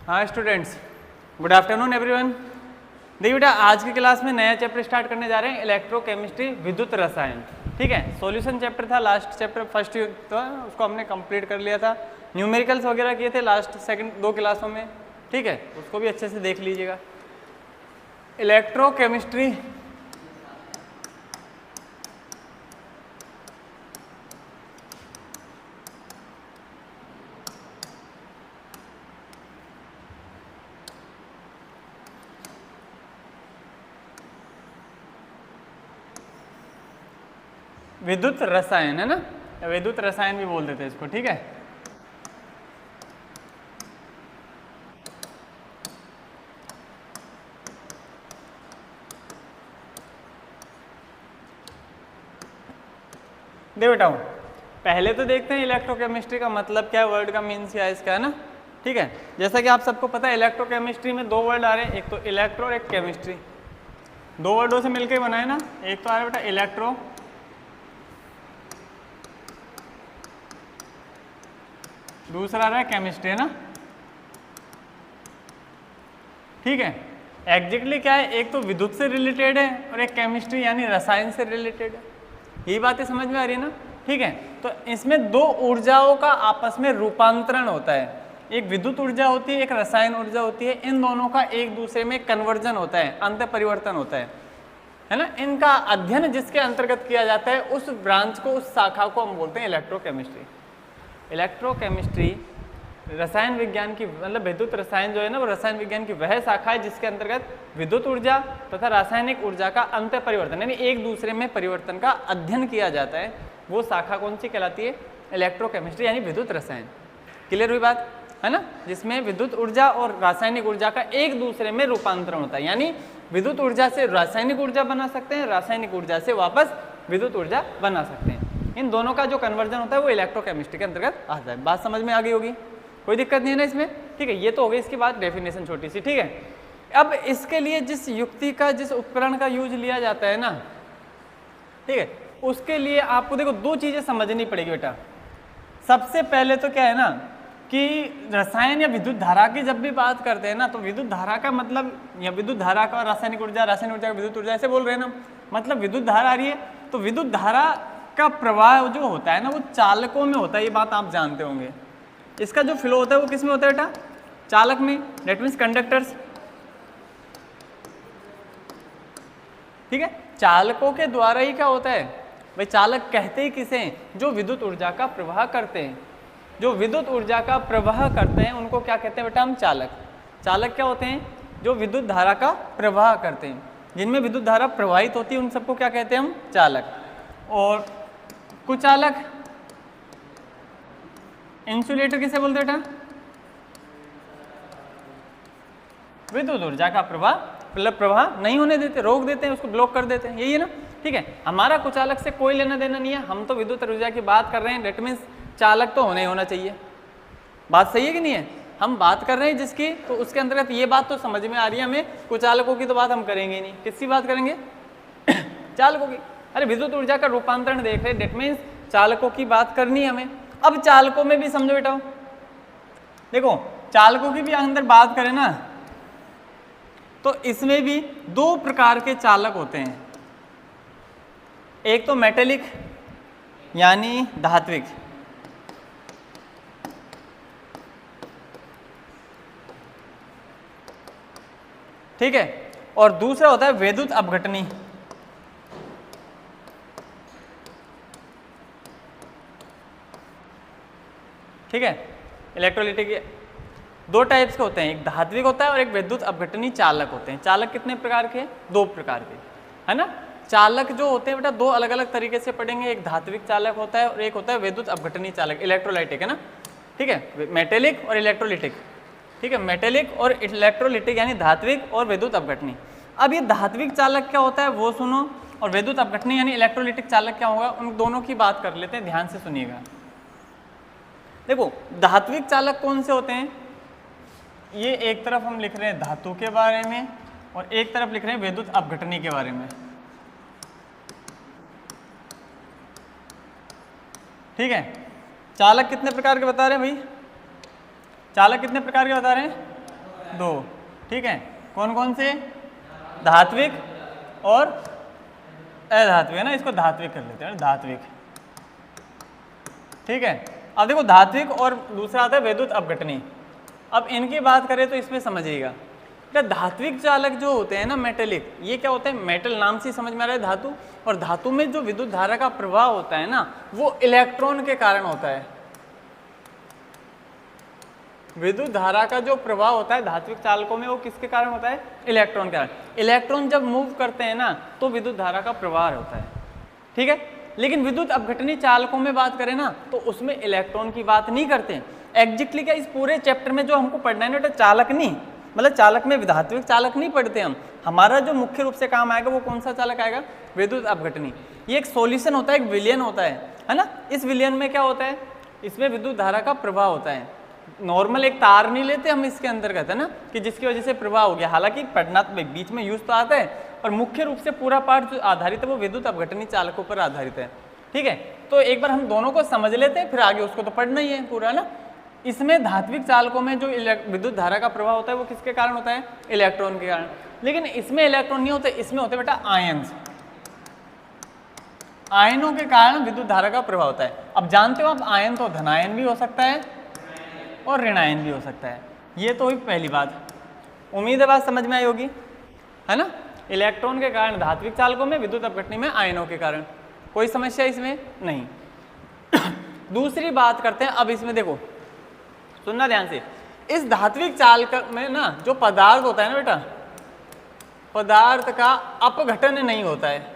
हाँ students, good afternoon everyone. देखिए बेटा, आज की क्लास में नया चैप्टर स्टार्ट करने जा रहे हैं, इलेक्ट्रोकेमिस्ट्री, विद्युत रसायन। ठीक है, सॉल्यूशन चैप्टर था, लास्ट चैप्टर फर्स्ट था, उसको हमने कंप्लीट कर लिया था। न्यूमेरिकल्स वगैरह किए थे लास्ट सेकंड 2 क्लासों में। ठीक है, उसको भी अच्छे से देख लीजिएगा। इलेक्ट्रोकेमिस्ट्री विद्युत रसायन है ना, विद्युत रसायन भी बोल देते हैं इसको। ठीक है, देखो बेटा, पहले तो देखते हैं इलेक्ट्रोकेमिस्ट्री का मतलब क्या है, वर्ड का मीन्स क्या है इसका, है ना। ठीक है, जैसा कि आप सबको पता है इलेक्ट्रोकेमिस्ट्री में 2 वर्ड आ रहे हैं, एक तो इलेक्ट्रो और एक केमिस्ट्री। 2 वर्डों से मिलकर बनाए ना, एक तो आ रहा है बेटा इलेक्ट्रो, दूसरा आ रहा है केमिस्ट्री, है ना। ठीक है, एग्जैक्टली क्या है, एक तो विद्युत से रिलेटेड है और एक केमिस्ट्री यानी रसायन से रिलेटेड है। यही बातें समझ में आ रही है ना। ठीक है, तो इसमें 2 ऊर्जाओं का आपस में रूपांतरण होता है, एक विद्युत ऊर्जा होती है, एक रसायन ऊर्जा होती है। इन दोनों का एक दूसरे में कन्वर्जन होता है, अंत परिवर्तन होता है ना। इनका अध्ययन जिसके अंतर्गत किया जाता है, उस ब्रांच को, उस शाखा को हम बोलते हैं इलेक्ट्रोकेमिस्ट्री। इलेक्ट्रोकेमिस्ट्री रसायन विज्ञान की, मतलब विद्युत रसायन जो है ना, वो रसायन विज्ञान की वह शाखा है जिसके अंतर्गत विद्युत ऊर्जा तथा रासायनिक ऊर्जा का अंत परिवर्तन यानी एक दूसरे में परिवर्तन का अध्ययन किया जाता है। वो शाखा कौन सी कहलाती है? इलेक्ट्रोकेमिस्ट्री यानी विद्युत रसायन। क्लियर हुई बात, है ना, जिसमें विद्युत ऊर्जा और रासायनिक ऊर्जा का एक दूसरे में रूपांतरण होता है, यानी विद्युत ऊर्जा से रासायनिक ऊर्जा बना सकते हैं, रासायनिक ऊर्जा से वापस विद्युत ऊर्जा बना सकते हैं। इन दोनों का जो कन्वर्जन होता है वो इलेक्ट्रोकेमिस्ट्री के अंतर्गत आता है। बात समझ में आ गई होगी, कोई दिक्कत नहीं है ना इसमें। ठीक है, ये तो हो गई इसके बाद डेफिनेशन छोटी सी। ठीक है, अब इसके लिए जिस युक्ति का, जिस उपकरण का यूज लिया जाता है ना, ठीक है, उसके लिए आपको देखो 2 चीजें समझनी पड़ेगी बेटा। सबसे पहले तो क्या है ना कि रसायन या विद्युत धारा की जब भी बात करते हैं ना, तो विद्युत धारा का मतलब, या विद्युत धारा का रासायनिक ऊर्जा, रासायनिक ऊर्जा का विद्युत ऊर्जा, ऐसे बोल रहे हैं ना, मतलब विद्युत धारा आ रही है, तो विद्युत धारा का प्रवाह जो होता है ना, वो चालकों में होता है। ये बात आप जानते होंगे। इसका जो फ्लो होता है वो किस में होता है बेटा? चालक में, डेट मीन्स कंडक्टर्स। ठीक है, चालकों के द्वारा ही क्या होता है भाई, चालक कहते ही किसे हैं? जो विद्युत ऊर्जा का प्रवाह करते हैं। जो विद्युत ऊर्जा का प्रवाह करते हैं उनको क्या कहते हैं बेटा? हम चालक। चालक क्या होते हैं? जो विद्युत धारा का प्रवाह करते हैं, जिनमें विद्युत धारा प्रवाहित होती है, उन सबको क्या कहते हैं हम? चालक। और कुचालक, इंसुलेटर किसे बोलते हैं बेटा? विद्युत ऊर्जा का प्रवाह, मतलब प्रवाह नहीं होने देते, रोक देते हैं, उसको ब्लॉक कर देते हैं, यही है ना। ठीक है, हमारा कुचालक से कोई लेना देना नहीं है, हम तो विद्युत ऊर्जा की बात कर रहे हैं, डेट मीन्स चालक तो होना ही होना चाहिए। बात सही है कि नहीं है? हम बात कर रहे हैं जिसकी, तो उसके अंतर्गत ये बात तो समझ में आ रही है हमें, कुचालकों की तो बात हम करेंगे ही नहीं। किसकी बात करेंगे? चालकों की। अरे विद्युत ऊर्जा का रूपांतरण देख रहे हैं, डेट मीन्स चालकों की बात करनी है हमें। अब चालकों में भी समझो बेटा, देखो चालकों की भी अंदर बात करें ना, तो इसमें भी 2 प्रकार के चालक होते हैं। एक तो मेटेलिक यानी धात्विक, ठीक है, और दूसरा होता है विद्युत अपघटनी। ठीक है, इलेक्ट्रोलिटिक 2 टाइप्स के होते हैं, एक धात्विक होता है और एक विद्युत अपघटनी चालक होते हैं। चालक कितने प्रकार के? 2 प्रकार के, है ना। चालक जो होते हैं बेटा 2 अलग अलग तरीके से पढ़ेंगे, एक धात्विक चालक होता है और एक होता है विद्युत अपघटनी चालक, इलेक्ट्रोलाइटिक, है ना। ठीक है, मेटेलिक और इलेक्ट्रोलिटिक। ठीक है, मेटेलिक और इलेक्ट्रोलिटिक यानी धात्विक और विद्युत अपघटनी। अब ये धात्विक चालक क्या होता है वो सुनो, और विद्युत अपघटनी यानी इलेक्ट्रोलिटिक चालक क्या होगा, उन दोनों की बात कर लेते हैं, ध्यान से सुनिएगा। देखो धात्विक चालक कौन से होते हैं? ये एक तरफ हम लिख रहे हैं धातु के बारे में और एक तरफ लिख रहे हैं विद्युत अपघटनी के बारे में। ठीक है, चालक कितने प्रकार के बता रहे हैं भाई? चालक कितने प्रकार के बता रहे हैं? दो, ठीक है। कौन कौन से? धात्विक और अधात्विक, है ना, इसको धात्विक कर लेते हैं, धात्विक, ठीक है। अब देखो धात्विक और दूसरा आता है विद्युत अपघटनी। अब इनकी बात करें तो इसमें समझिएगा, धात्विक चालक जो होते हैं ना, मेटेलिक, ये क्या होते हैं? मेटल नाम से समझ में आ रहा है, धातु। और धातु में जो विद्युत धारा का प्रवाह होता है ना, वो इलेक्ट्रॉन के कारण होता है। विद्युत धारा का जो प्रवाह होता है धात्विक चालकों में, वो किसके कारण होता है? इलेक्ट्रॉन के कारण। इलेक्ट्रॉन जब मूव करते हैं ना, तो विद्युत धारा का प्रवाह होता है, ठीक है। लेकिन विद्युत अपघटनी चालकों में बात करें ना, तो उसमें इलेक्ट्रॉन की बात नहीं करते। एग्जैक्टली क्या इस पूरे चैप्टर में जो हमको पढ़ना है ना, चालक नहीं, मतलब चालक में धात्विक चालक नहीं पढ़ते हम। हमारा जो मुख्य रूप से काम आएगा वो कौन सा चालक आएगा? विद्युत अपघटनी। ये एक सॉल्यूशन होता है, एक विलयन होता है ना। इस विलयन में क्या होता है? इसमें विद्युत धारा का प्रवाह होता है। नॉर्मल एक तार नहीं लेते हम इसके अंतर्गत, है ना, कि जिसकी वजह से प्रवाह हो गया। हालांकि पढ़ना बीच में यूज तो आता है, और मुख्य रूप से पूरा पाठ जो आधारित है वो विद्युत अपघटनी चालकों पर आधारित है, ठीक है। तो एक बार हम दोनों को समझ लेते हैं, फिर आगे उसको तो पढ़ना ही है पूरा ना। इसमें धात्विक चालकों में जो विद्युत धारा का प्रवाह होता है वो किसके कारण होता है? इलेक्ट्रॉन के कारण। लेकिन इसमें इलेक्ट्रॉन नहीं होते, इसमें होते बेटा आयन्स। आयनों के कारण विद्युत धारा का प्रवाह होता है। अब जानते हो आप, आयन तो धनायन भी हो सकता है और ऋणायन भी हो सकता है। ये तो हुई पहली बात। उम्मीद है बात समझ में आई होगी, है ना। इलेक्ट्रॉन के कारण धात्विक चालकों में, विद्युत अपघटनी में आयनों के कारण। कोई समस्या इसमें नहीं। दूसरी बात करते हैं अब इसमें, देखो सुनना ध्यान से। इस धात्विक चालक में ना जो पदार्थ होता है ना बेटा, पदार्थ का अपघटन नहीं होता है।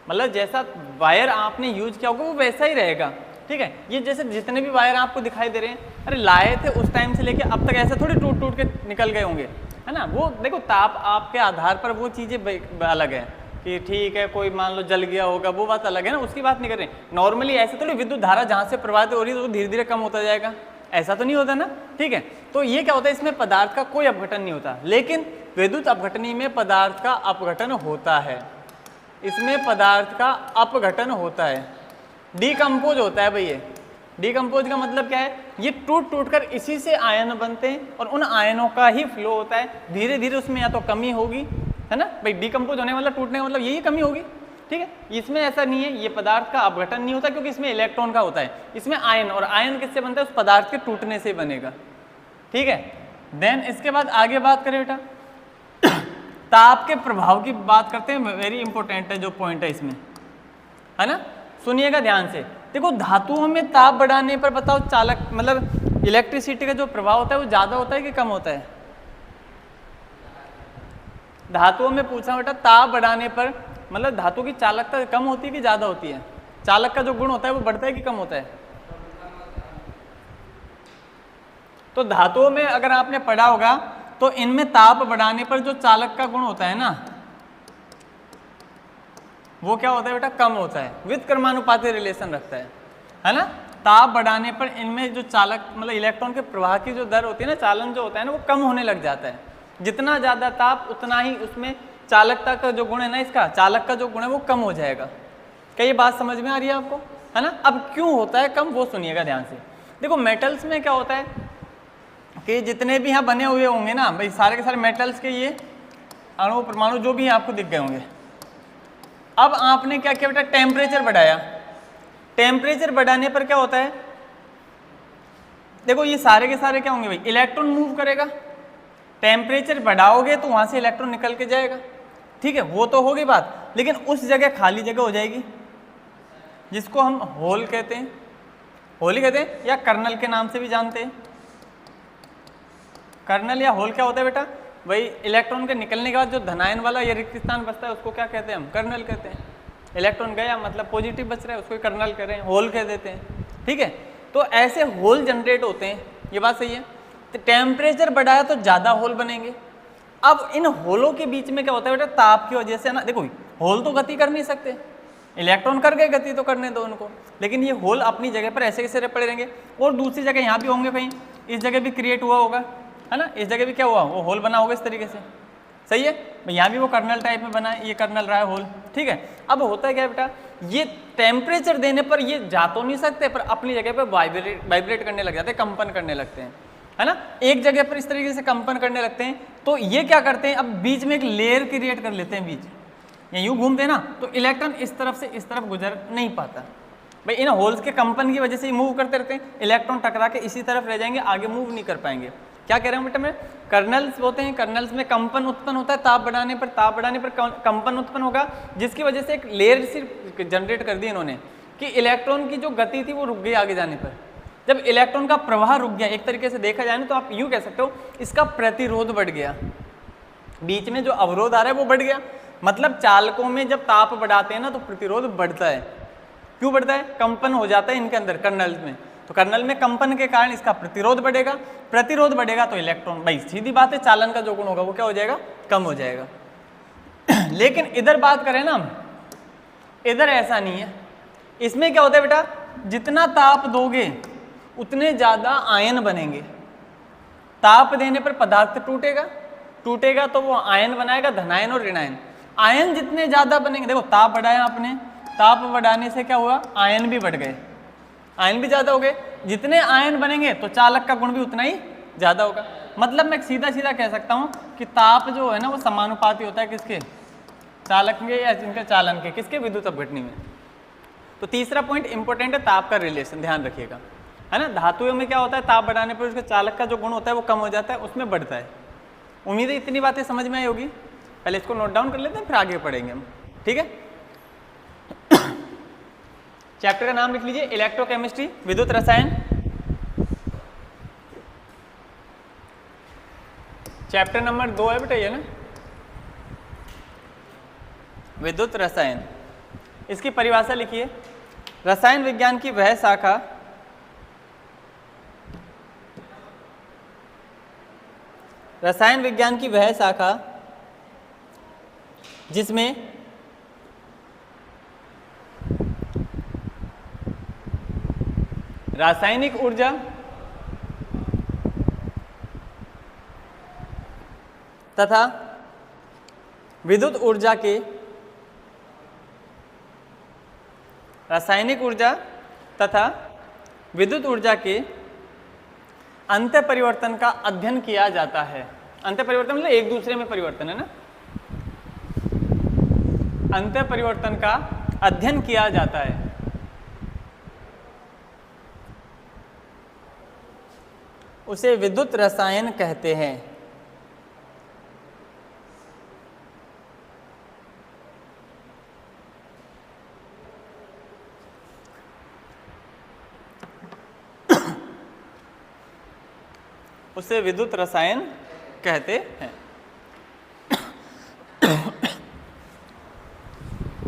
मतलब जैसा वायर आपने यूज किया होगा वो वैसा ही रहेगा, ठीक है। ये जैसे जितने भी वायर आपको दिखाई दे रहे हैं, अरे लाए थे उस टाइम से लेके अब तक ऐसे थोड़ी टूट टूट के निकल गए होंगे, है ना। वो देखो ताप आपके आधार पर वो चीज़ें अलग है कि ठीक है, कोई मान लो जल गया होगा, वो बात अलग है ना, उसकी बात नहीं कर रहे। नॉर्मली ऐसे थोड़ी विद्युत धारा जहाँ से प्रवाहित हो रही है तो धीरे धीरे कम होता जाएगा, ऐसा तो नहीं होता ना, ठीक है। तो ये क्या होता है, इसमें पदार्थ का कोई अपघटन नहीं होता। लेकिन विद्युत अपघटनी में पदार्थ का अपघटन होता है। इसमें पदार्थ का अपघटन होता है, डिकम्पोज होता है भाई। ये डिकम्पोज का मतलब क्या है? ये टूट टूट कर इसी से आयन बनते हैं और उन आयनों का ही फ्लो होता है। धीरे धीरे उसमें या तो कमी होगी, है ना भाई। डिकम्पोज होने का मतलब, टूटने का मतलब यही कमी होगी, ठीक है। इसमें ऐसा नहीं है, ये पदार्थ का अपघटन नहीं होता क्योंकि इसमें इलेक्ट्रॉन का होता है। इसमें आयन, और आयन किससे बनता है? उस पदार्थ के टूटने से बनेगा, ठीक है। देन इसके बाद आगे बात करें बेटा, ताप के प्रभाव की बात करते हैं। वेरी इंपॉर्टेंट है जो पॉइंट है इसमें, है ना। सुनिएगा ध्यान से। देखो धातुओं में ताप बढ़ाने पर बताओ चालक, मतलब इलेक्ट्रिसिटी का जो प्रभाव होता है वो ज्यादा होता है कि कम होता है? धातुओं में पूछा बेटा, ताप बढ़ाने पर मतलब धातु की चालकता कम होती है कि ज्यादा होती है? चालक का जो गुण होता है वो बढ़ता है कि कम होता है? तो धातुओं में अगर आपने पढ़ा होगा तो इनमें ताप बढ़ाने पर जो चालक का गुण होता है ना, वो क्या होता है बेटा? कम होता है, विद क्रमानुपाती रिलेशन रखता है ना। ताप बढ़ाने पर इनमें जो चालक मतलब इलेक्ट्रॉन के प्रवाह की जो दर होती है ना, चालन जो होता है ना, वो कम होने लग जाता है। जितना ज्यादा ताप उतना ही उसमें चालकता का जो गुण है ना, इसका चालक का जो गुण है वो कम हो जाएगा। क्या ये बात समझ में आ रही है आपको, है ना। अब क्यों होता है कम, वो सुनिएगा ध्यान से। देखो मेटल्स में क्या होता है कि जितने भी यहाँ बने हुए होंगे ना भाई, सारे के सारे मेटल्स के ये अणु परमाणु जो भी आपको दिख गए होंगे। अब आपने क्या किया बेटा? टेम्परेचर बढ़ाया। टेम्परेचर बढ़ाने पर क्या होता है? देखो ये सारे के सारे क्या होंगे भाई? इलेक्ट्रॉन मूव करेगा। टेम्परेचर बढ़ाओगे तो वहां से इलेक्ट्रॉन निकल के जाएगा, ठीक है, वो तो होगी बात। लेकिन उस जगह खाली जगह हो जाएगी, जिसको हम होल कहते हैं, होल ही कहते हैं, या कर्नल के नाम से भी जानते हैं। कर्नल या होल क्या होता है बेटा? वही इलेक्ट्रॉन के निकलने के बाद जो धनायन वाला या रिक्त स्थान बचता है उसको क्या कहते हैं हम? कर्नल कहते हैं। इलेक्ट्रॉन गया मतलब पॉजिटिव बच रहा है, उसको कर्नल कह रहे हैं, होल कह देते हैं, ठीक है। तो ऐसे होल जनरेट होते हैं, ये बात सही है। तो टेम्परेचर बढ़ाया तो ज़्यादा होल बनेंगे। अब इन होलों के बीच में क्या होता है बेटा? ताप की वजह से ना, देखो होल तो गति कर नहीं सकते, इलेक्ट्रॉन कर गए गति तो करने दो उनको, लेकिन ये होल अपनी जगह पर ऐसे कैसे पड़े रहेंगे। और दूसरी जगह यहाँ भी होंगे, कहीं इस जगह भी क्रिएट हुआ होगा, है ना। इस जगह भी क्या हुआ? वो होल बना होगा इस तरीके से, सही है। यहाँ भी वो कर्नल टाइप में बना है, ये कर्नल रहा है होल, ठीक है। अब होता है क्या बेटा? ये टेम्परेचर देने पर ये जा तो नहीं सकते, पर अपनी जगह पर वाइब्रेट करने लग जाते हैं, कंपन करने लगते हैं। है ना, एक जगह पर इस तरीके से कंपन करने लगते हैं। तो ये क्या करते हैं, अब बीच में एक लेयर क्रिएट कर लेते हैं बीच, या यूँ घूमते हैं ना, तो इलेक्ट्रॉन इस तरफ से इस तरफ गुजर नहीं पाता भाई, इन होल्स के कंपन की वजह से ही मूव करते रहते हैं, इलेक्ट्रॉन टकरा के इसी तरफ रह जाएंगे, आगे मूव नहीं कर पाएंगे। क्या कह रहे हैं बेटा मैं, कर्नल्स होते हैं, कर्नल्स में कंपन उत्पन्न होता है, ताप बढ़ाने पर कंपन उत्पन्न होगा, जिसकी वजह से एक लेयर सी जनरेट कर दी इन्होंने कि इलेक्ट्रॉन की जो गति थी वो रुक गई आगे जाने पर। जब इलेक्ट्रॉन का प्रवाह रुक गया, एक तरीके से देखा जाए ना, तो आप यूँ कह सकते हो इसका प्रतिरोध बढ़ गया, बीच में जो अवरोध आ रहा है वो बढ़ गया। मतलब चालकों में जब ताप बढ़ाते हैं ना तो प्रतिरोध बढ़ता है। क्यों बढ़ता है, कंपन हो जाता है इनके अंदर कर्नल में, तो कर्नल में कंपन के कारण इसका प्रतिरोध बढ़ेगा, प्रतिरोध बढ़ेगा तो इलेक्ट्रॉन, भाई सीधी बात है, चालन का जो गुण होगा वो क्या हो जाएगा, कम हो जाएगा। लेकिन इधर बात करें ना, इधर ऐसा नहीं है, इसमें क्या होता है बेटा, जितना ताप दोगे उतने ज्यादा आयन बनेंगे। ताप देने पर पदार्थ टूटेगा तो वो आयन बनाएगा, धनायन और ऋणायन। आयन जितने ज्यादा बनेंगे, देखो ताप बढ़ाया आपने, ताप बढ़ाने से क्या हुआ, आयन भी बढ़ गए, आयन भी ज्यादा हो गए, जितने आयन बनेंगे तो चालक का गुण भी उतना ही ज्यादा होगा। मतलब मैं सीधा सीधा कह सकता हूं कि ताप जो है ना वो समानुपाती होता है किसके, चालक के या जिनके चालन के, किसके, विद्युत अपघटनी में। तो तीसरा पॉइंट इंपॉर्टेंट है, ताप का रिलेशन, ध्यान रखिएगा, है ना। धातुओं में क्या होता है, ताप बढ़ाने पर उसके चालक का जो गुण होता है वो कम हो जाता है, उसमें बढ़ता है। उम्मीद है इतनी बातें समझ में आई होगी। पहले इसको नोट डाउन कर लेते हैं, फिर आगे पढ़ेंगे हम, ठीक है। चैप्टर का नाम लिख लीजिए, इलेक्ट्रोकेमिस्ट्री, विद्युत रसायन। चैप्टर नंबर 2 है बेटा ये ना, विद्युत रसायन। इसकी परिभाषा लिखिए, रसायन विज्ञान की वह शाखा रसायन विज्ञान की वह शाखा जिसमें रासायनिक ऊर्जा तथा विद्युत ऊर्जा के रासायनिक ऊर्जा तथा विद्युत ऊर्जा के अंतर परिवर्तन का अध्ययन किया जाता है। अंतर परिवर्तन मतलब एक दूसरे में परिवर्तन है ना, अंतर परिवर्तन का अध्ययन किया जाता है। उसे विद्युत रसायन कहते हैं। उसे विद्युत रसायन कहते हैं।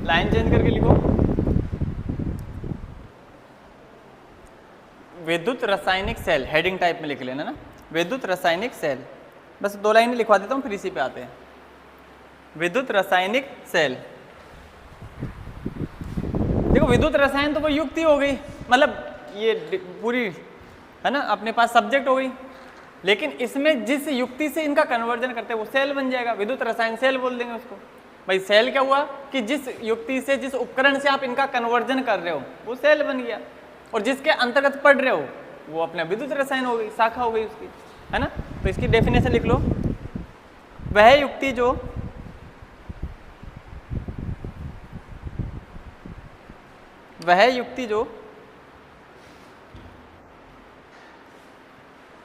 लाइन चेंज करके लिखो, विद्युत रासायनिक सेल, हेडिंग टाइप में लिख लेना ना, विद्युत रासायनिक सेल। बस 2 लाइन लिखवा देता हूँ, फिर इसी पे आते हैं। विद्युत रासायनिक सेल, देखो विद्युत रसायन तो वो युक्ति हो गई, मतलब ये पूरी है ना अपने पास सब्जेक्ट हो गई, लेकिन इसमें जिस युक्ति से इनका कन्वर्जन करते हैं वो सेल बन जाएगा, विद्युत रसायन सेल बोल देंगे उसको। भाई सेल क्या हुआ कि जिस युक्ति से, जिस उपकरण से आप इनका कन्वर्जन कर रहे हो वो सेल बन गया, और जिसके अंतर्गत पढ़ रहे हो वो अपना विद्युत रसायन हो गई, शाखा हो गई उसकी, है ना। तो इसकी डेफिनेशन लिख लो, वह युक्ति जो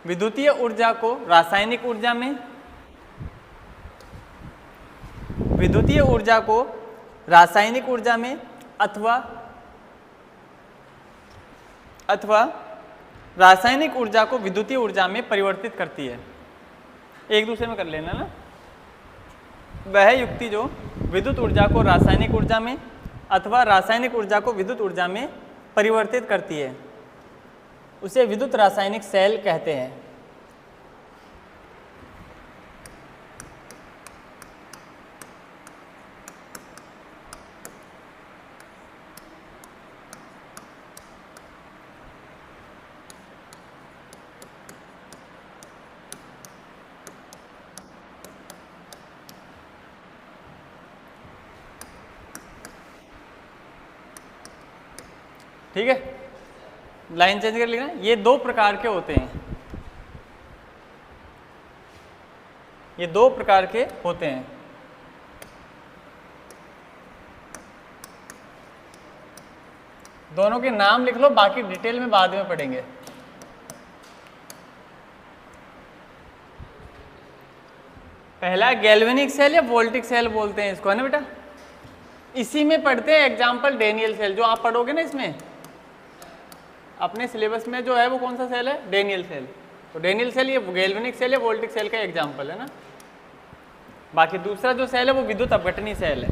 विद्युतीय ऊर्जा को रासायनिक ऊर्जा में, विद्युतीय ऊर्जा को रासायनिक ऊर्जा में अथवा रासायनिक ऊर्जा को विद्युतीय ऊर्जा में परिवर्तित करती है। एक दूसरे में कर लेना ना, वह युक्ति जो विद्युत ऊर्जा को रासायनिक ऊर्जा में अथवा रासायनिक ऊर्जा को विद्युत ऊर्जा में परिवर्तित करती है, उसे विद्युत रासायनिक सेल कहते हैं। ठीक है, लाइन चेंज कर लिखना। ये 2 प्रकार के होते हैं, ये दो प्रकार के होते हैं। दोनों के नाम लिख लो, बाकी डिटेल में बाद में पढ़ेंगे। पहला गैल्वेनिक सेल या वोल्टिक सेल बोलते हैं इसको, है ना बेटा। इसी में पढ़ते हैं एग्जाम्पल डेनियल सेल, जो आप पढ़ोगे ना इसमें अपने सिलेबस में जो है वो कौन सा सेल है, डेनियल सेल। तो डेनियल सेल ये गैल्वेनिक सेल या वोल्टिक सेल का एग्जाम्पल है ना। बाकी दूसरा जो सेल है वो विद्युत अपघटनी सेल है,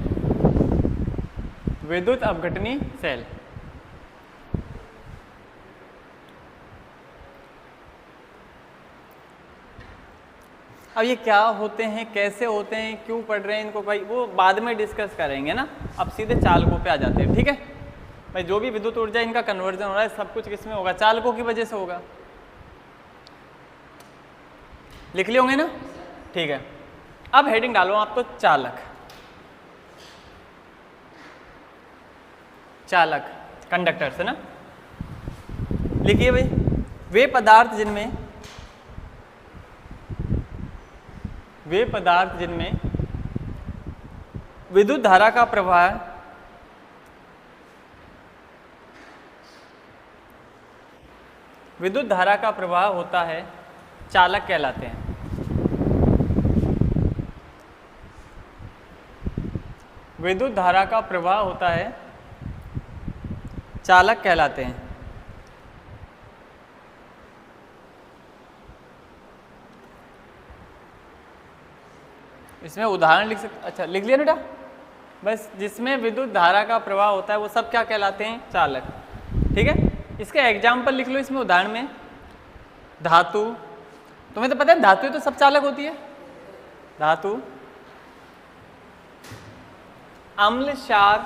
विद्युत अपघटनी सेल। अब ये क्या होते हैं, कैसे होते हैं, क्यों पढ़ रहे हैं इनको भाई, वो बाद में डिस्कस करेंगे ना। अब सीधे चालकों पे आ जाते हैं, ठीक है भाई। जो भी विद्युत ऊर्जा इनका कन्वर्जन हो रहा है सब कुछ किसमें होगा, चालकों की वजह से होगा। लिख लिए होंगे ना, ठीक है। अब हेडिंग डालो आप तो चालक, चालक कंडक्टर्स है ना। लिखिए भाई, वे पदार्थ जिनमें विद्युत धारा का प्रवाह होता है चालक कहलाते हैं। विद्युत धारा का प्रवाह होता है चालक कहलाते हैं। इसमें उदाहरण लिख सकते, अच्छा लिख लिया बेटा। बस जिसमें विद्युत धारा का प्रवाह होता है वो सब क्या कहलाते हैं, चालक, ठीक है। इसका एग्जाम्पल लिख लो इसमें उदाहरण में। धातु, तुम्हें तो पता है धातु तो सब चालक होती है। धातु, अम्ल, क्षार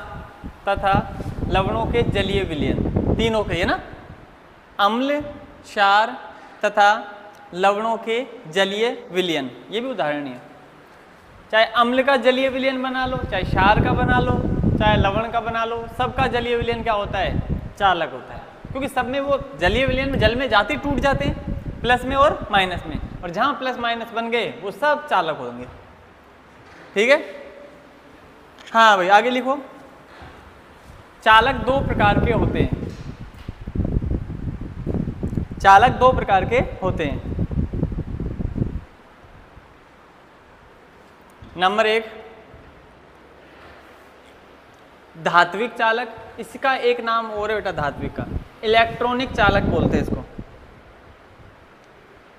तथा लवणों के जलीय विलयन, तीनों के है ना। अम्ल, क्षार तथा लवणों के जलीय विलयन, ये भी उदाहरण है। चाहे अम्ल का जलीय विलयन बना लो, चाहे क्षार का बना लो, चाहे लवण का बना लो, सबका जलीय विलयन क्या होता है, चालक होता है। क्योंकि सब में वो जलीय विलयन में जल में जाते ही टूट जाते हैं, प्लस में और माइनस में, और जहां प्लस माइनस बन गए वो सब चालक होंगे, ठीक है। हाँ भाई आगे लिखो। चालक दो प्रकार के होते हैं। चालक दो प्रकार के होते हैं। नंबर एक, धात्विक चालक, इसका एक नाम और है बेटा धात्विक का, इलेक्ट्रॉनिक चालक बोलते हैं इसको।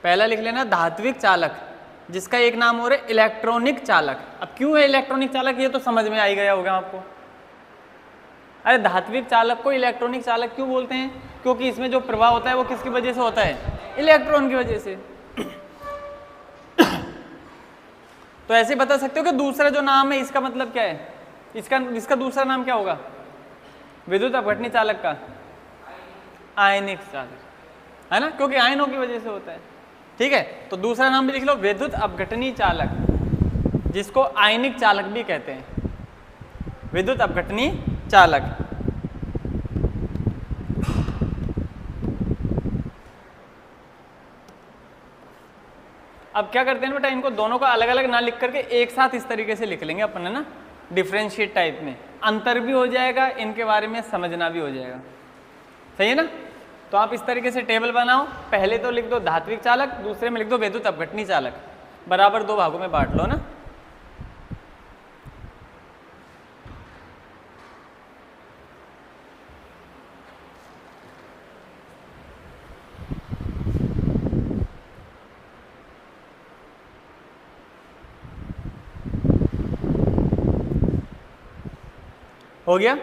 पहला लिख लेना धात्विक चालक, जिसका एक नाम और है इलेक्ट्रॉनिक चालक। अब क्यों है इलेक्ट्रॉनिक चालक, ये तो समझ में आ ही गया होगा आपको। अरे धात्विक चालक को इलेक्ट्रॉनिक चालक क्यों बोलते हैं, क्योंकि इसमें जो प्रवाह होता है वो किसकी वजह से होता है, इलेक्ट्रॉन की वजह से। तो ऐसे बता सकते हो कि दूसरा जो नाम है इसका मतलब क्या है, इसका दूसरा नाम क्या होगा, विद्युत अपघटनी चालक का आयनिक चालक, है ना, क्योंकि आयनों की वजह से होता है, ठीक है। तो दूसरा नाम भी लिख लो, विद्युत अपघटनी चालक, जिसको आयनिक चालक भी कहते हैं, विद्युत अपघटनी चालक। अब क्या करते हैं बेटा, इनको दोनों का अलग अलग ना लिख करके एक साथ इस तरीके से लिख लेंगे अपन, है ना, डिफरेंशिएट टाइप में। अंतर भी हो जाएगा, इनके बारे में समझना भी हो जाएगा, सही है ना। तो आप इस तरीके से टेबल बनाओ, पहले तो लिख दो धात्विक चालक, दूसरे में लिख दो विद्युत अपघटनी चालक, बराबर दो भागों में बांट लो ना। हो गया।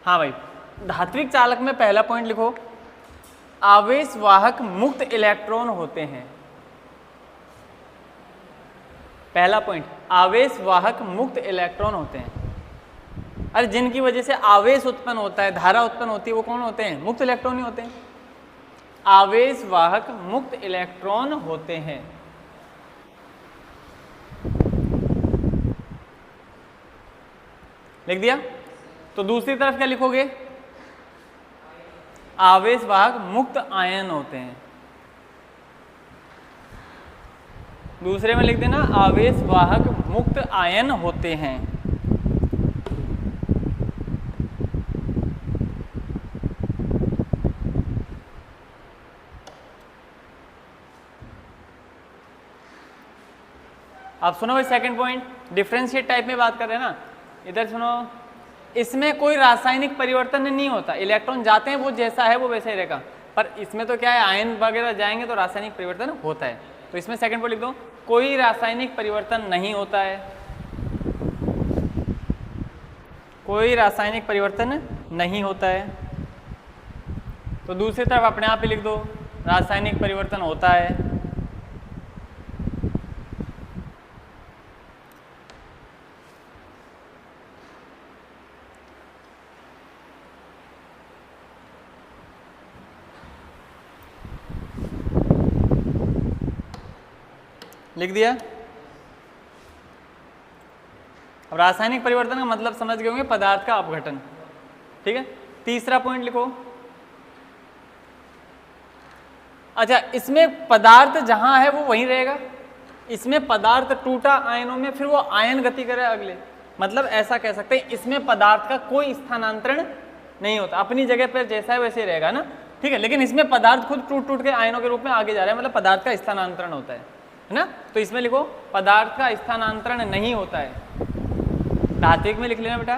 हाँ भाई, धात्विक चालक में पहला पॉइंट लिखो, आवेश वाहक मुक्त इलेक्ट्रॉन होते हैं। पहला पॉइंट, आवेश वाहक मुक्त इलेक्ट्रॉन होते हैं। अरे जिनकी वजह से आवेश उत्पन्न होता है, धारा उत्पन्न होती है, वो कौन होते हैं, मुक्त इलेक्ट्रॉन ही होते हैं। आवेश वाहक मुक्त इलेक्ट्रॉन होते हैं। लिख दिया। तो दूसरी तरफ क्या लिखोगे, आवेश वाहक मुक्त आयन होते हैं। दूसरे में लिख देना आवेश वाहक मुक्त आयन होते हैं। अब सुनो भाई सेकंड पॉइंट, डिफरेंशिएट टाइप में बात कर रहे हैं ना, इधर सुनो, इसमें कोई रासायनिक परिवर्तन नहीं होता, इलेक्ट्रॉन जाते हैं वो जैसा है वो वैसा ही रहेगा, पर इसमें तो क्या है आयन वगैरह जाएंगे तो रासायनिक परिवर्तन होता है। तो इसमें सेकंड पॉइंट लिख दो, कोई रासायनिक परिवर्तन नहीं होता है, कोई रासायनिक परिवर्तन नहीं होता है। तो दूसरी तरफ अपने आप ही लिख दो, रासायनिक परिवर्तन होता है। लिख दिया। अब रासायनिक परिवर्तन का मतलब समझ गए होंगे, पदार्थ का अपघटन। ठीक है, तीसरा पॉइंट लिखो। अच्छा, इसमें पदार्थ जहां है वो वहीं रहेगा, इसमें पदार्थ टूटा आयनों में, फिर वो आयन गति करे अगले, मतलब ऐसा कह सकते हैं इसमें पदार्थ का कोई स्थानांतरण नहीं होता, अपनी जगह पर जैसा है वैसे रहेगा ना। ठीक है, लेकिन इसमें पदार्थ खुद टूट टूट के आयनों के रूप में आगे जा रहा है, मतलब पदार्थ का स्थानांतरण होता है ना। तो इसमें लिखो पदार्थ का स्थानांतरण नहीं होता है। धात्विक में लिख लेना बेटा,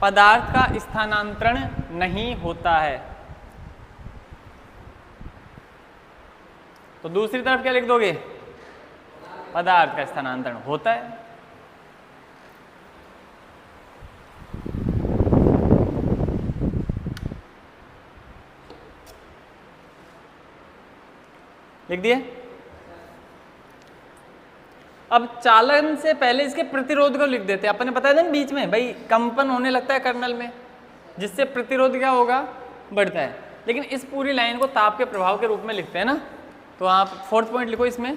पदार्थ का स्थानांतरण नहीं होता है। तो दूसरी तरफ क्या लिख दोगे, पदार्थ का स्थानांतरण होता है। लिख दिए। अब चालन से पहले इसके प्रतिरोध को लिख देते हैं। अपन ने बताया था ना बीच में, भाई कंपन होने लगता है कर्नल में, जिससे प्रतिरोध क्या होगा, बढ़ता है। लेकिन इस पूरी लाइन को ताप के प्रभाव के रूप में लिखते हैं ना। तो आप फोर्थ पॉइंट लिखो, इसमें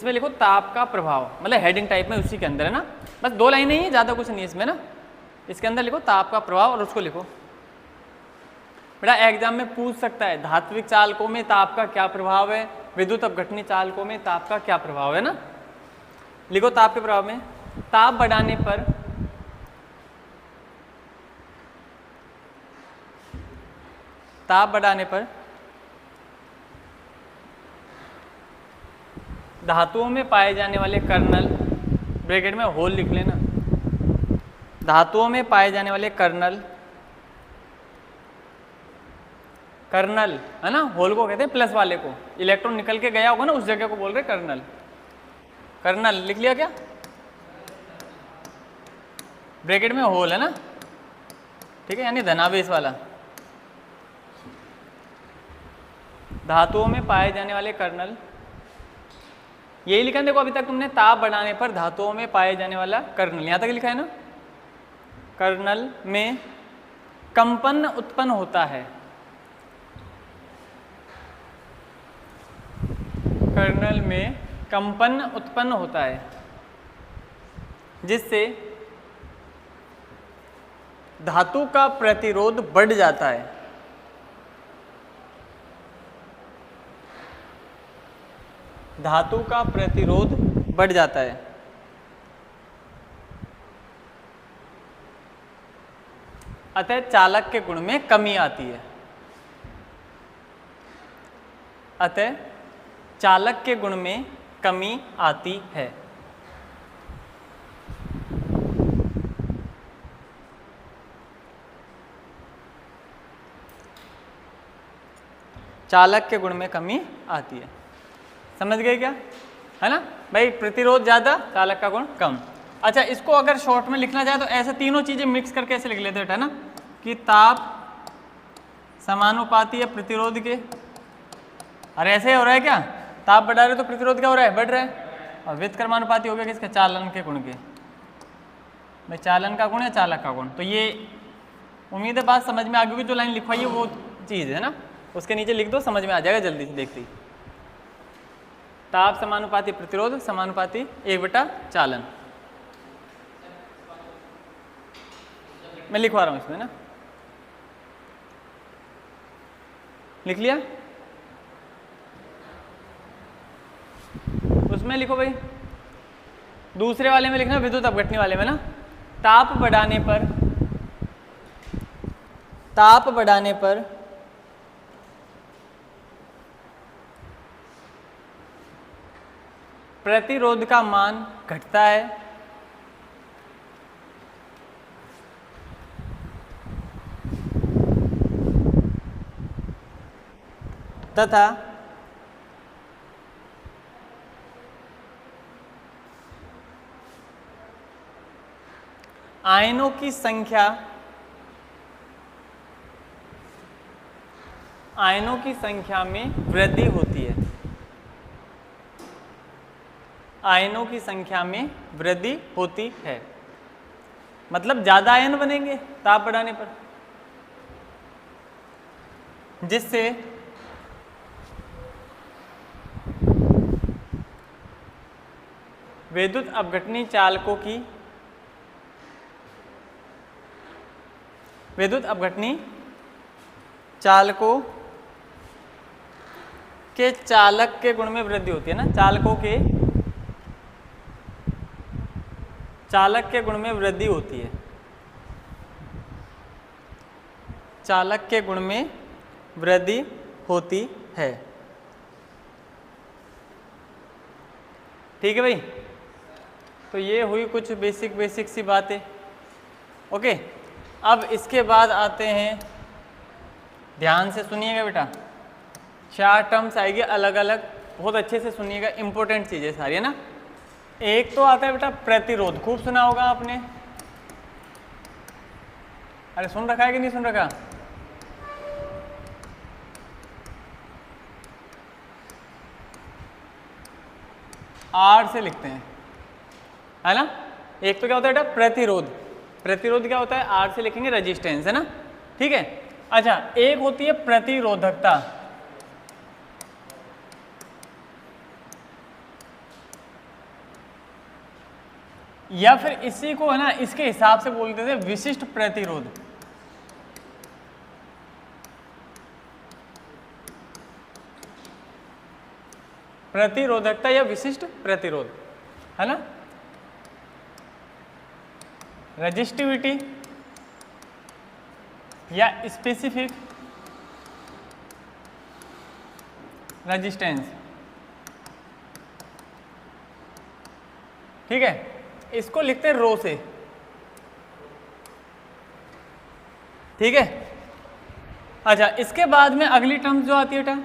लिखो ताप का प्रभाव, मतलब हेडिंग टाइप में उसी के अंदर है ना, बस 2 लाइन ही है, ज़्यादा कुछ नहीं है इसमें ना। इसके अंदर लिखो ताप का प्रभाव और उसको लिखो। बेटा एग्जाम में पूछ सकता है धात्विक चालकों में ताप का क्या प्रभाव है, विद्युत अपघटनी चालकों में ताप का क्या प्रभाव है ना। लिखो ताप के प्रभाव में, ताप बढ़ाने पर धातुओं में पाए जाने वाले कर्नल, ब्रैकेट में होल लिख लेना, धातुओं में पाए जाने वाले कर्नल है ना, होल को कहते हैं प्लस वाले को, इलेक्ट्रॉन निकल के गया होगा ना उस जगह को बोल रहे कर्नल लिख लिया क्या, ब्रैकेट में होल है ना, ठीक है, यानी धनावेश वाला। धातुओं में पाए जाने वाले कर्नल, यही लिखा है देखो, अभी तक तुमने ताप बढ़ाने पर धातुओं में पाए जाने वाला कर्नल, यहां तक लिखा है ना। कर्नल में कंपन उत्पन्न होता है, कर्नल में कंपन उत्पन्न होता है, जिससे धातु का प्रतिरोध बढ़ जाता है। धातु का प्रतिरोध बढ़ जाता है। अतः चालक के गुण में कमी आती है। अतः चालक के गुण में कमी आती है। चालक के गुण में कमी आती है, समझ गए क्या, है ना भाई। प्रतिरोध ज्यादा, चालक का गुण कम। अच्छा, इसको अगर शॉर्ट में लिखना चाहे तो ऐसे तीनों चीजें मिक्स करके ऐसे लिख लेते हैं ना, कि ताप समानुपाती है प्रतिरोध के। अरे ऐसे हो रहा है क्या, ताप बढ़ा रहे तो प्रतिरोध क्या हो रहा है, बढ़ रहा है। और व्युत्क्रमानुपाती हो गया किसका, चालन के गुण के। भाई चालन का गुण है चालक का गुण, तो ये उम्मीद है बात समझ में आ गई। जो लाइन लिखवाई है वो चीज़ है ना, उसके नीचे लिख दो, समझ में आ जाएगा जल्दी से देखते ही। ताप समानुपाती प्रतिरोध समानुपाती 1/चालन। मैं लिखवा रहा हूँ इसमें ना, लिख लिया। उसमें लिखो भाई, दूसरे वाले में लिखना विद्युत अपघटनी वाले में ना, ताप बढ़ाने पर प्रतिरोध का मान घटता है तथा आयनों की संख्या में वृद्धि होती है। आयनों की संख्या में वृद्धि होती है, मतलब ज्यादा आयन बनेंगे ताप बढ़ाने पर, जिससे विद्युत अपघटनी चालकों के चालक के गुण में वृद्धि होती है ना, चालक के गुण में वृद्धि होती है, चालक के गुण में वृद्धि होती है। ठीक है भाई, तो ये हुई कुछ बेसिक सी बातें। ओके, अब इसके बाद आते हैं, ध्यान से सुनिएगा बेटा, 4 टर्म्स आएगी अलग अलग, बहुत अच्छे से सुनिएगा, इंपॉर्टेंट चीजें सारी है ना। एक तो आता है बेटा प्रतिरोध, खूब सुना होगा आपने, अरे सुन रखा है कि नहीं सुन रखा? आर से लिखते हैं, है ना। एक तो क्या होता है बेटा प्रतिरोध क्या होता है, आर से लिखेंगे रेजिस्टेंस, है ना। ठीक है, अच्छा, एक होती है प्रतिरोधकता, या फिर इसी को है ना इसके हिसाब से बोलते थे विशिष्ट प्रतिरोध। प्रतिरोधकता या विशिष्ट प्रतिरोध, है ना। रेजिस्टिविटी या स्पेसिफिक रेजिस्टेंस। ठीक है, इसको लिखते हैं रो से। ठीक है, अच्छा, इसके बाद में अगली टर्म जो आती है बेटा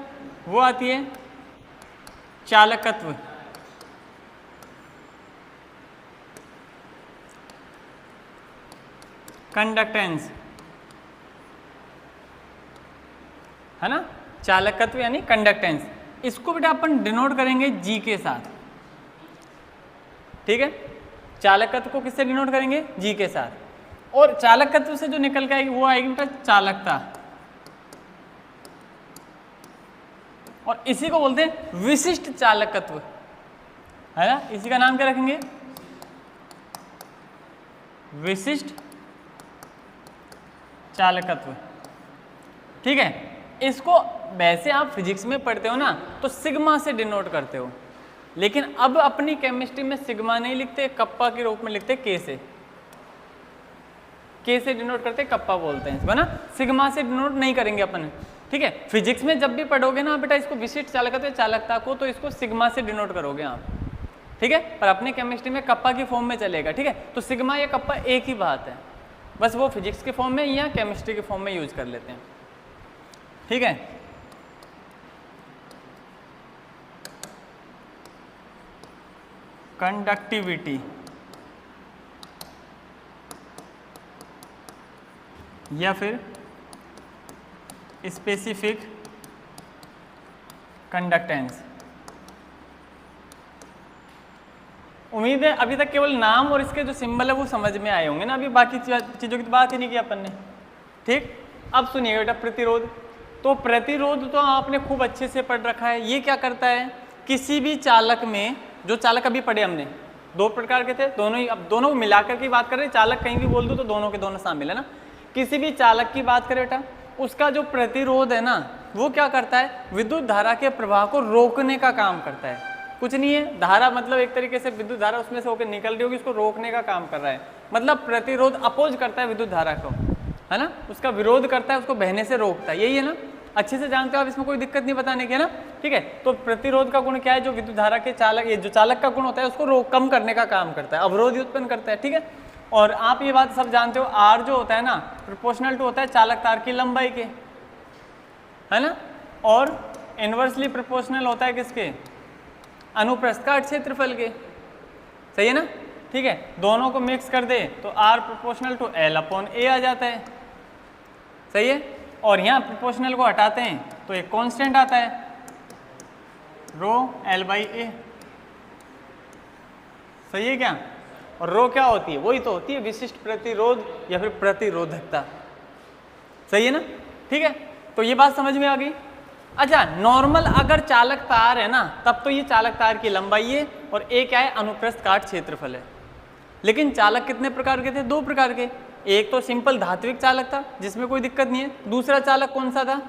वो आती है चालकत्व। कंडक्टेंस, है ना, चालकत्व यानी कंडक्टेंस। इसको बेटा अपन डिनोट करेंगे जी के साथ। ठीक है, चालकत्व को किससे डिनोट करेंगे? जी के साथ। और चालकत्व से जो निकल के आएगी वो आएगी बेटा चालकता, और इसी को बोलते हैं विशिष्ट चालकत्व, है ना। इसी का नाम क्या रखेंगे? विशिष्ट चालकत्व। ठीक है, इसको वैसे आप फिजिक्स में पढ़ते हो ना तो सिग्मा से डिनोट करते हो, लेकिन अब अपनी केमिस्ट्री में सिग्मा नहीं लिखते, कप्पा के रूप में लिखते, के से डिनोट करते, कप्पा बोलते हैं इसको ना, सिग्मा से डिनोट नहीं करेंगे अपन। ठीक है, फिजिक्स में जब भी पढ़ोगे ना बेटा इसको विशिष्ट चालकत्व चालकता को, तो इसको सिग्मा से डिनोट करोगे आप। ठीक है, पर अपने केमिस्ट्री में कप्पा की फॉर्म में चलेगा। ठीक है, तो सिग्मा या कप्पा एक ही बात है, बस वो फिजिक्स के फॉर्म में या केमिस्ट्री के फॉर्म में यूज कर लेते हैं। ठीक है, कंडक्टिविटी या फिर स्पेसिफिक कंडक्टेंस। उम्मीद है अभी तक केवल नाम और इसके जो सिंबल है वो समझ में आए होंगे ना, अभी बाकी चीज़ों की बात ही नहीं की अपन ने। ठीक, अब सुनिए बेटा प्रतिरोध। तो प्रतिरोध तो आपने खूब अच्छे से पढ़ रखा है। ये क्या करता है, किसी भी चालक में, जो चालक अभी पढ़े हमने 2 प्रकार के थे, दोनों ही, अब दोनों मिलाकर की बात कर रहे हैं, चालक कहीं भी बोल दो तो दोनों के दोनों शामिल है ना। किसी भी चालक की बात करें बेटा, उसका जो प्रतिरोध है ना वो क्या करता है, विद्युत धारा के प्रवाह को रोकने का काम करता है। कुछ नहीं है, धारा मतलब एक तरीके से विद्युत धारा उसमें से होकर निकल रही होगी, उसको रोकने का काम कर रहा है। मतलब प्रतिरोध अपोज करता है विद्युत धारा को, है ना, उसका विरोध करता है, उसको बहने से रोकता है, यही है ना, अच्छे से जानते हो आप, इसमें कोई दिक्कत नहीं बताने की, है ना, ठीक है। तो प्रतिरोध का गुण क्या है, जो विद्युत धारा के चालक, ये जो चालक का गुण होता है उसको कम करने का काम करता है, अवरोध उत्पन्न करता है, ठीक है। और आप ये बात सब जानते हो, आर जो होता है ना प्रोपोर्शनल टू होता है चालक तार की लंबाई के, है ना, और इनवर्सली प्रोपोर्शनल होता है किसके, अनुप्रस्थ काट क्षेत्रफल के, सही है ना, ठीक है। दोनों को मिक्स कर दे तो R proportional to L upon A आ जाता है, सही है। और यहाँ प्रोपोर्शनल को हटाते हैं तो एक कांस्टेंट आता है रो एल बाई ए, सही है क्या। और रो क्या होती है, वही तो होती है विशिष्ट प्रतिरोध या फिर प्रतिरोधकता, सही है ना, ठीक है। तो ये बात समझ में आ गई। अच्छा, नॉर्मल अगर चालक तार है ना तब तो ये चालक तार की लंबाई है और ए क्या है, अनुप्रस्थ काट क्षेत्रफल है। लेकिन चालक कितने प्रकार के थे, 2 प्रकार के, एक तो सिंपल धात्विक चालक था जिसमें कोई दिक्कत नहीं है, दूसरा चालक कौन सा था,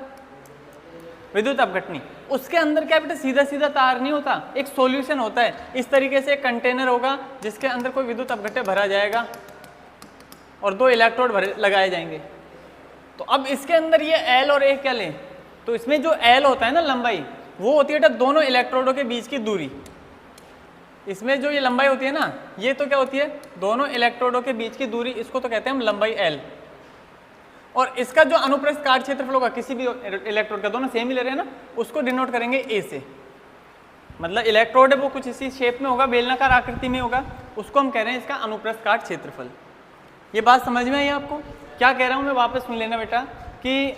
विद्युत अपघटनी। उसके अंदर क्या बेटा सीधा सीधा तार नहीं होता, एक सॉल्यूशन होता है, इस तरीके से एक कंटेनर होगा जिसके अंदर कोई विद्युत अपघट्य भरा जाएगा और 2 इलेक्ट्रोड लगाए जाएंगे। तो अब इसके अंदर ये एल और ए क्या लें, तो इसमें जो एल होता है ना लंबाई, वो होती है बेटा दोनों इलेक्ट्रोडों के बीच की दूरी। इसमें जो ये लंबाई होती है ना, ये तो क्या होती है, दोनों इलेक्ट्रोडों के बीच की दूरी, इसको तो कहते हैं हम लंबाई एल। और इसका जो अनुप्रस्थ काट क्षेत्रफल होगा किसी भी इलेक्ट्रोड का, दोनों सेम ही ले रहे हैं ना, उसको डिनोट करेंगे ए से। मतलब इलेक्ट्रोड है वो कुछ इसी शेप में होगा, बेलनाकार आकृति में होगा, उसको हम कह रहे हैं इसका अनुप्रस्थ काट क्षेत्रफल। ये बात समझ में आई आपको, क्या कह रहा हूँ मैं, वापस सुन लेना बेटा कि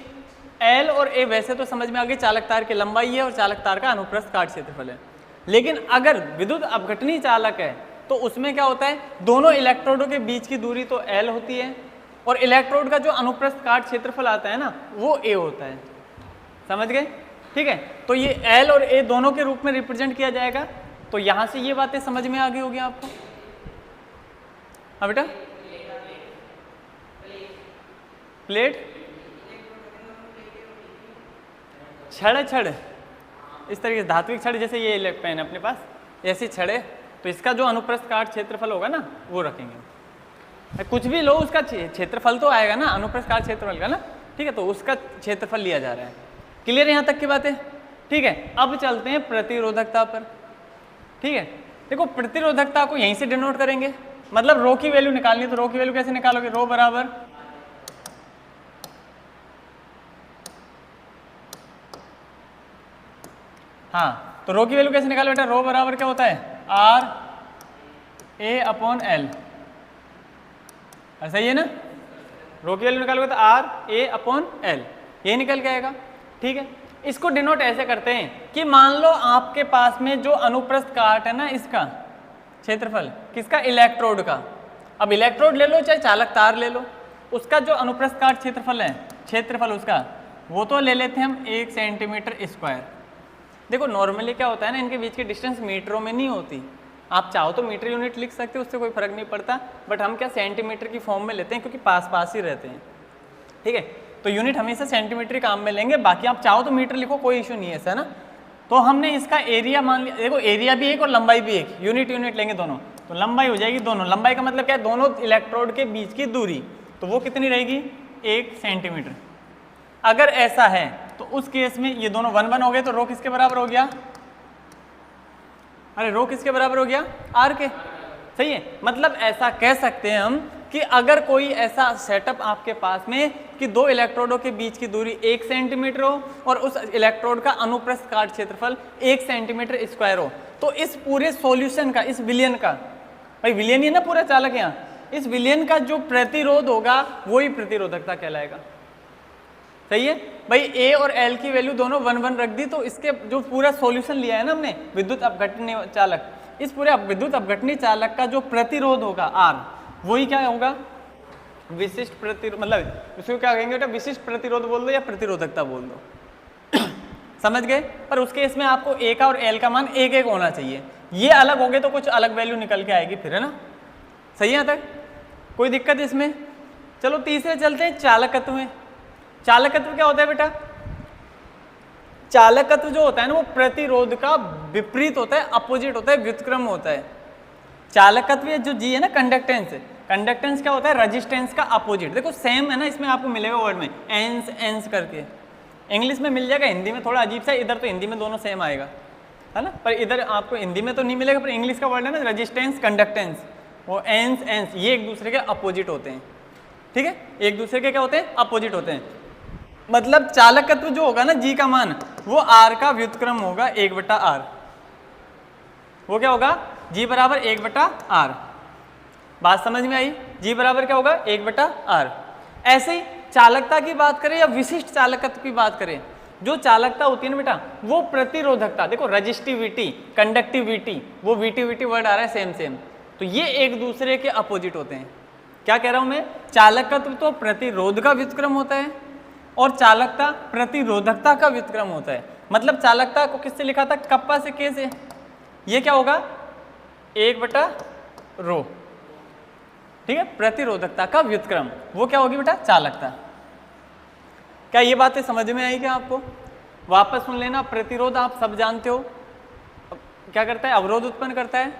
एल और ए वैसे तो समझ में आ गई, चालक तार की लंबाई है और चालक तार का अनुप्रस्थ काट क्षेत्रफल है। लेकिन अगर विद्युत अपघटनी चालक है तो उसमें क्या होता है, दोनों इलेक्ट्रोडों के बीच की दूरी तो एल होती है और इलेक्ट्रोड का जो अनुप्रस्थ काट क्षेत्रफल आता है ना वो ए होता है, समझ गए, ठीक है। तो ये एल और ए दोनों के रूप में रिप्रेजेंट किया जाएगा। तो यहां से ये बातें समझ में आ गई होगी आपको। हाँ बेटा, प्लेट छड़ इस तरीके से धात्विक छड़, जैसे ये पेन अपने पास ऐसी छड़ है, तो इसका जो अनुप्रस्थ काट क्षेत्रफल होगा ना वो रखेंगे। कुछ भी लो उसका क्षेत्रफल तो आएगा ना, अनुप्रस्थ काट क्षेत्रफल का ना, ठीक है, तो उसका क्षेत्रफल लिया जा रहा है। क्लियर है यहाँ तक की बात है, ठीक है। अब चलते हैं प्रतिरोधकता पर, ठीक है। देखो प्रतिरोधकता को यहीं से डिनोट करेंगे, मतलब रो की वैल्यू निकालनी, तो रो की वैल्यू कैसे निकालोगे, रो बराबर हाँ, तो रो की वैल्यू कैसे निकालो बेटा, रो बराबर क्या होता है, आर ए अपॉन एल, ऐसा ही है ना। रो की वैल्यू निकालोगे तो आर ए अपॉन एल, ये निकल के आएगा, ठीक है। इसको डिनोट ऐसे करते हैं कि मान लो आपके पास में जो अनुप्रस्थ काट है ना, इसका क्षेत्रफल किसका, इलेक्ट्रोड का। अब इलेक्ट्रोड ले लो चाहे चालक तार ले लो, उसका जो अनुप्रस्थ काट क्षेत्रफल है, क्षेत्रफल उसका, वो तो ले लेते हैं हम 1 सेंटीमीटर स्क्वायर। देखो नॉर्मली क्या होता है ना, इनके बीच की डिस्टेंस मीटरों में नहीं होती, आप चाहो तो मीटर यूनिट लिख सकते हो, उससे कोई फर्क नहीं पड़ता, बट हम क्या सेंटीमीटर की फॉर्म में लेते हैं क्योंकि पास पास ही रहते हैं, ठीक है। तो यूनिट हमेशा सेंटीमीटर काम में लेंगे, बाकी आप चाहो तो मीटर लिखो, कोई इशू नहीं है, ऐसा ना। तो हमने इसका एरिया मान लिया, देखो एरिया भी एक और लंबाई भी एक, यूनिट लेंगे दोनों, तो लंबाई हो जाएगी दोनों। लंबाई का मतलब क्या है, दोनों इलेक्ट्रोड के बीच की दूरी, तो वो कितनी रहेगी, 1 सेंटीमीटर। अगर ऐसा है तो उस केस में ये दोनों 1 1 हो गए, तो रो किसके बराबर हो गया, अरे रो किसके बराबर हो गया, आर के, सही है। मतलब ऐसा कह सकते हैं हम कि अगर कोई ऐसा सेटअप आपके पास में कि 2 इलेक्ट्रोडों के बीच की दूरी 1 सेंटीमीटर हो और उस इलेक्ट्रोड का अनुप्रस्थ काट क्षेत्रफल 1 सेंटीमीटर स्क्वायर हो, तो इस पूरे सॉल्यूशन का, इस विलयन का, भाई विलयन ही ना पूरा चालक यहाँ, इस विलयन का जो प्रतिरोध होगा वही प्रतिरोधकता कहलाएगा, सही है भाई। ए और एल की वैल्यू दोनों 1 1 रख दी, तो इसके जो पूरा सॉल्यूशन लिया है ना हमने, विद्युत अपघटनी चालक, इस पूरे विद्युत अपघटनी चालक का जो प्रतिरोध होगा आर, वही क्या होगा, विशिष्ट प्रतिरोध, मतलब उसको क्या कहेंगे बेटा, विशिष्ट प्रतिरोध बोल दो या प्रतिरोधकता बोल दो समझ गए। पर उसके इसमें आपको ए का और एल का मान 1 1 होना चाहिए, ये अलग हो गए तो कुछ अलग वैल्यू निकल के आएगी फिर, है ना, सही है यहाँ तक, कोई दिक्कत इसमें। चलो तीसरे चलते हैं, चालकत्व में। चालकत्व क्या होता है बेटा, चालकत्व जो होता है ना वो प्रतिरोध का विपरीत होता है, अपोजिट होता है, व्युत्क्रम होता है। चालकत्व जो जी है ना कंडक्टेंस, कंडक्टेंस क्या होता है? रेजिस्टेंस का अपोजिट। देखो सेम है ना, इसमें आपको मिलेगा वर्ड में एंस एंस करके, इंग्लिश में मिल जाएगा, हिंदी में थोड़ा अजीब सा, इधर तो हिंदी में दोनों सेम आएगा है ना, पर इधर आपको हिंदी में तो नहीं मिलेगा, पर इंग्लिश का वर्ड है ना रेजिस्टेंस कंडक्टेंस, वो एंस एंस ये एक दूसरे के अपोजिट होते हैं। ठीक है, एक दूसरे के क्या होते हैं? अपोजिट होते हैं। मतलब चालकत्व जो होगा ना जी का मान वो आर का व्युत्क्रम होगा 1/r। वो क्या होगा? जी बराबर 1/r। बात समझ में आई? जी बराबर क्या होगा? 1/r। ऐसे ही चालकता की बात करें या विशिष्ट चालकत्व की बात करें, जो चालकता होती है ना बेटा वो प्रतिरोधकता, देखो रजिस्टिविटी, कंडक्टिविटी, वो वीटी वर्ड आ रहा है सेम सेम, तो ये एक दूसरे के अपोजिट होते हैं। क्या कह रहा हूं मैं? चालकत्व तो प्रतिरोध का व्युत्क्रम होता है और चालकता प्रतिरोधकता का व्युत्क्रम होता है। मतलब चालकता को किससे लिखा था? कप्पा से के से। ये क्या होगा? 1/ρ। ठीक है, प्रतिरोधकता का व्युत्क्रम वो क्या होगी बेटा? चालकता। क्या ये बातें समझ में आई क्या आपको? वापस सुन लेना। प्रतिरोध आप सब जानते हो क्या करता है? अवरोध उत्पन्न करता है,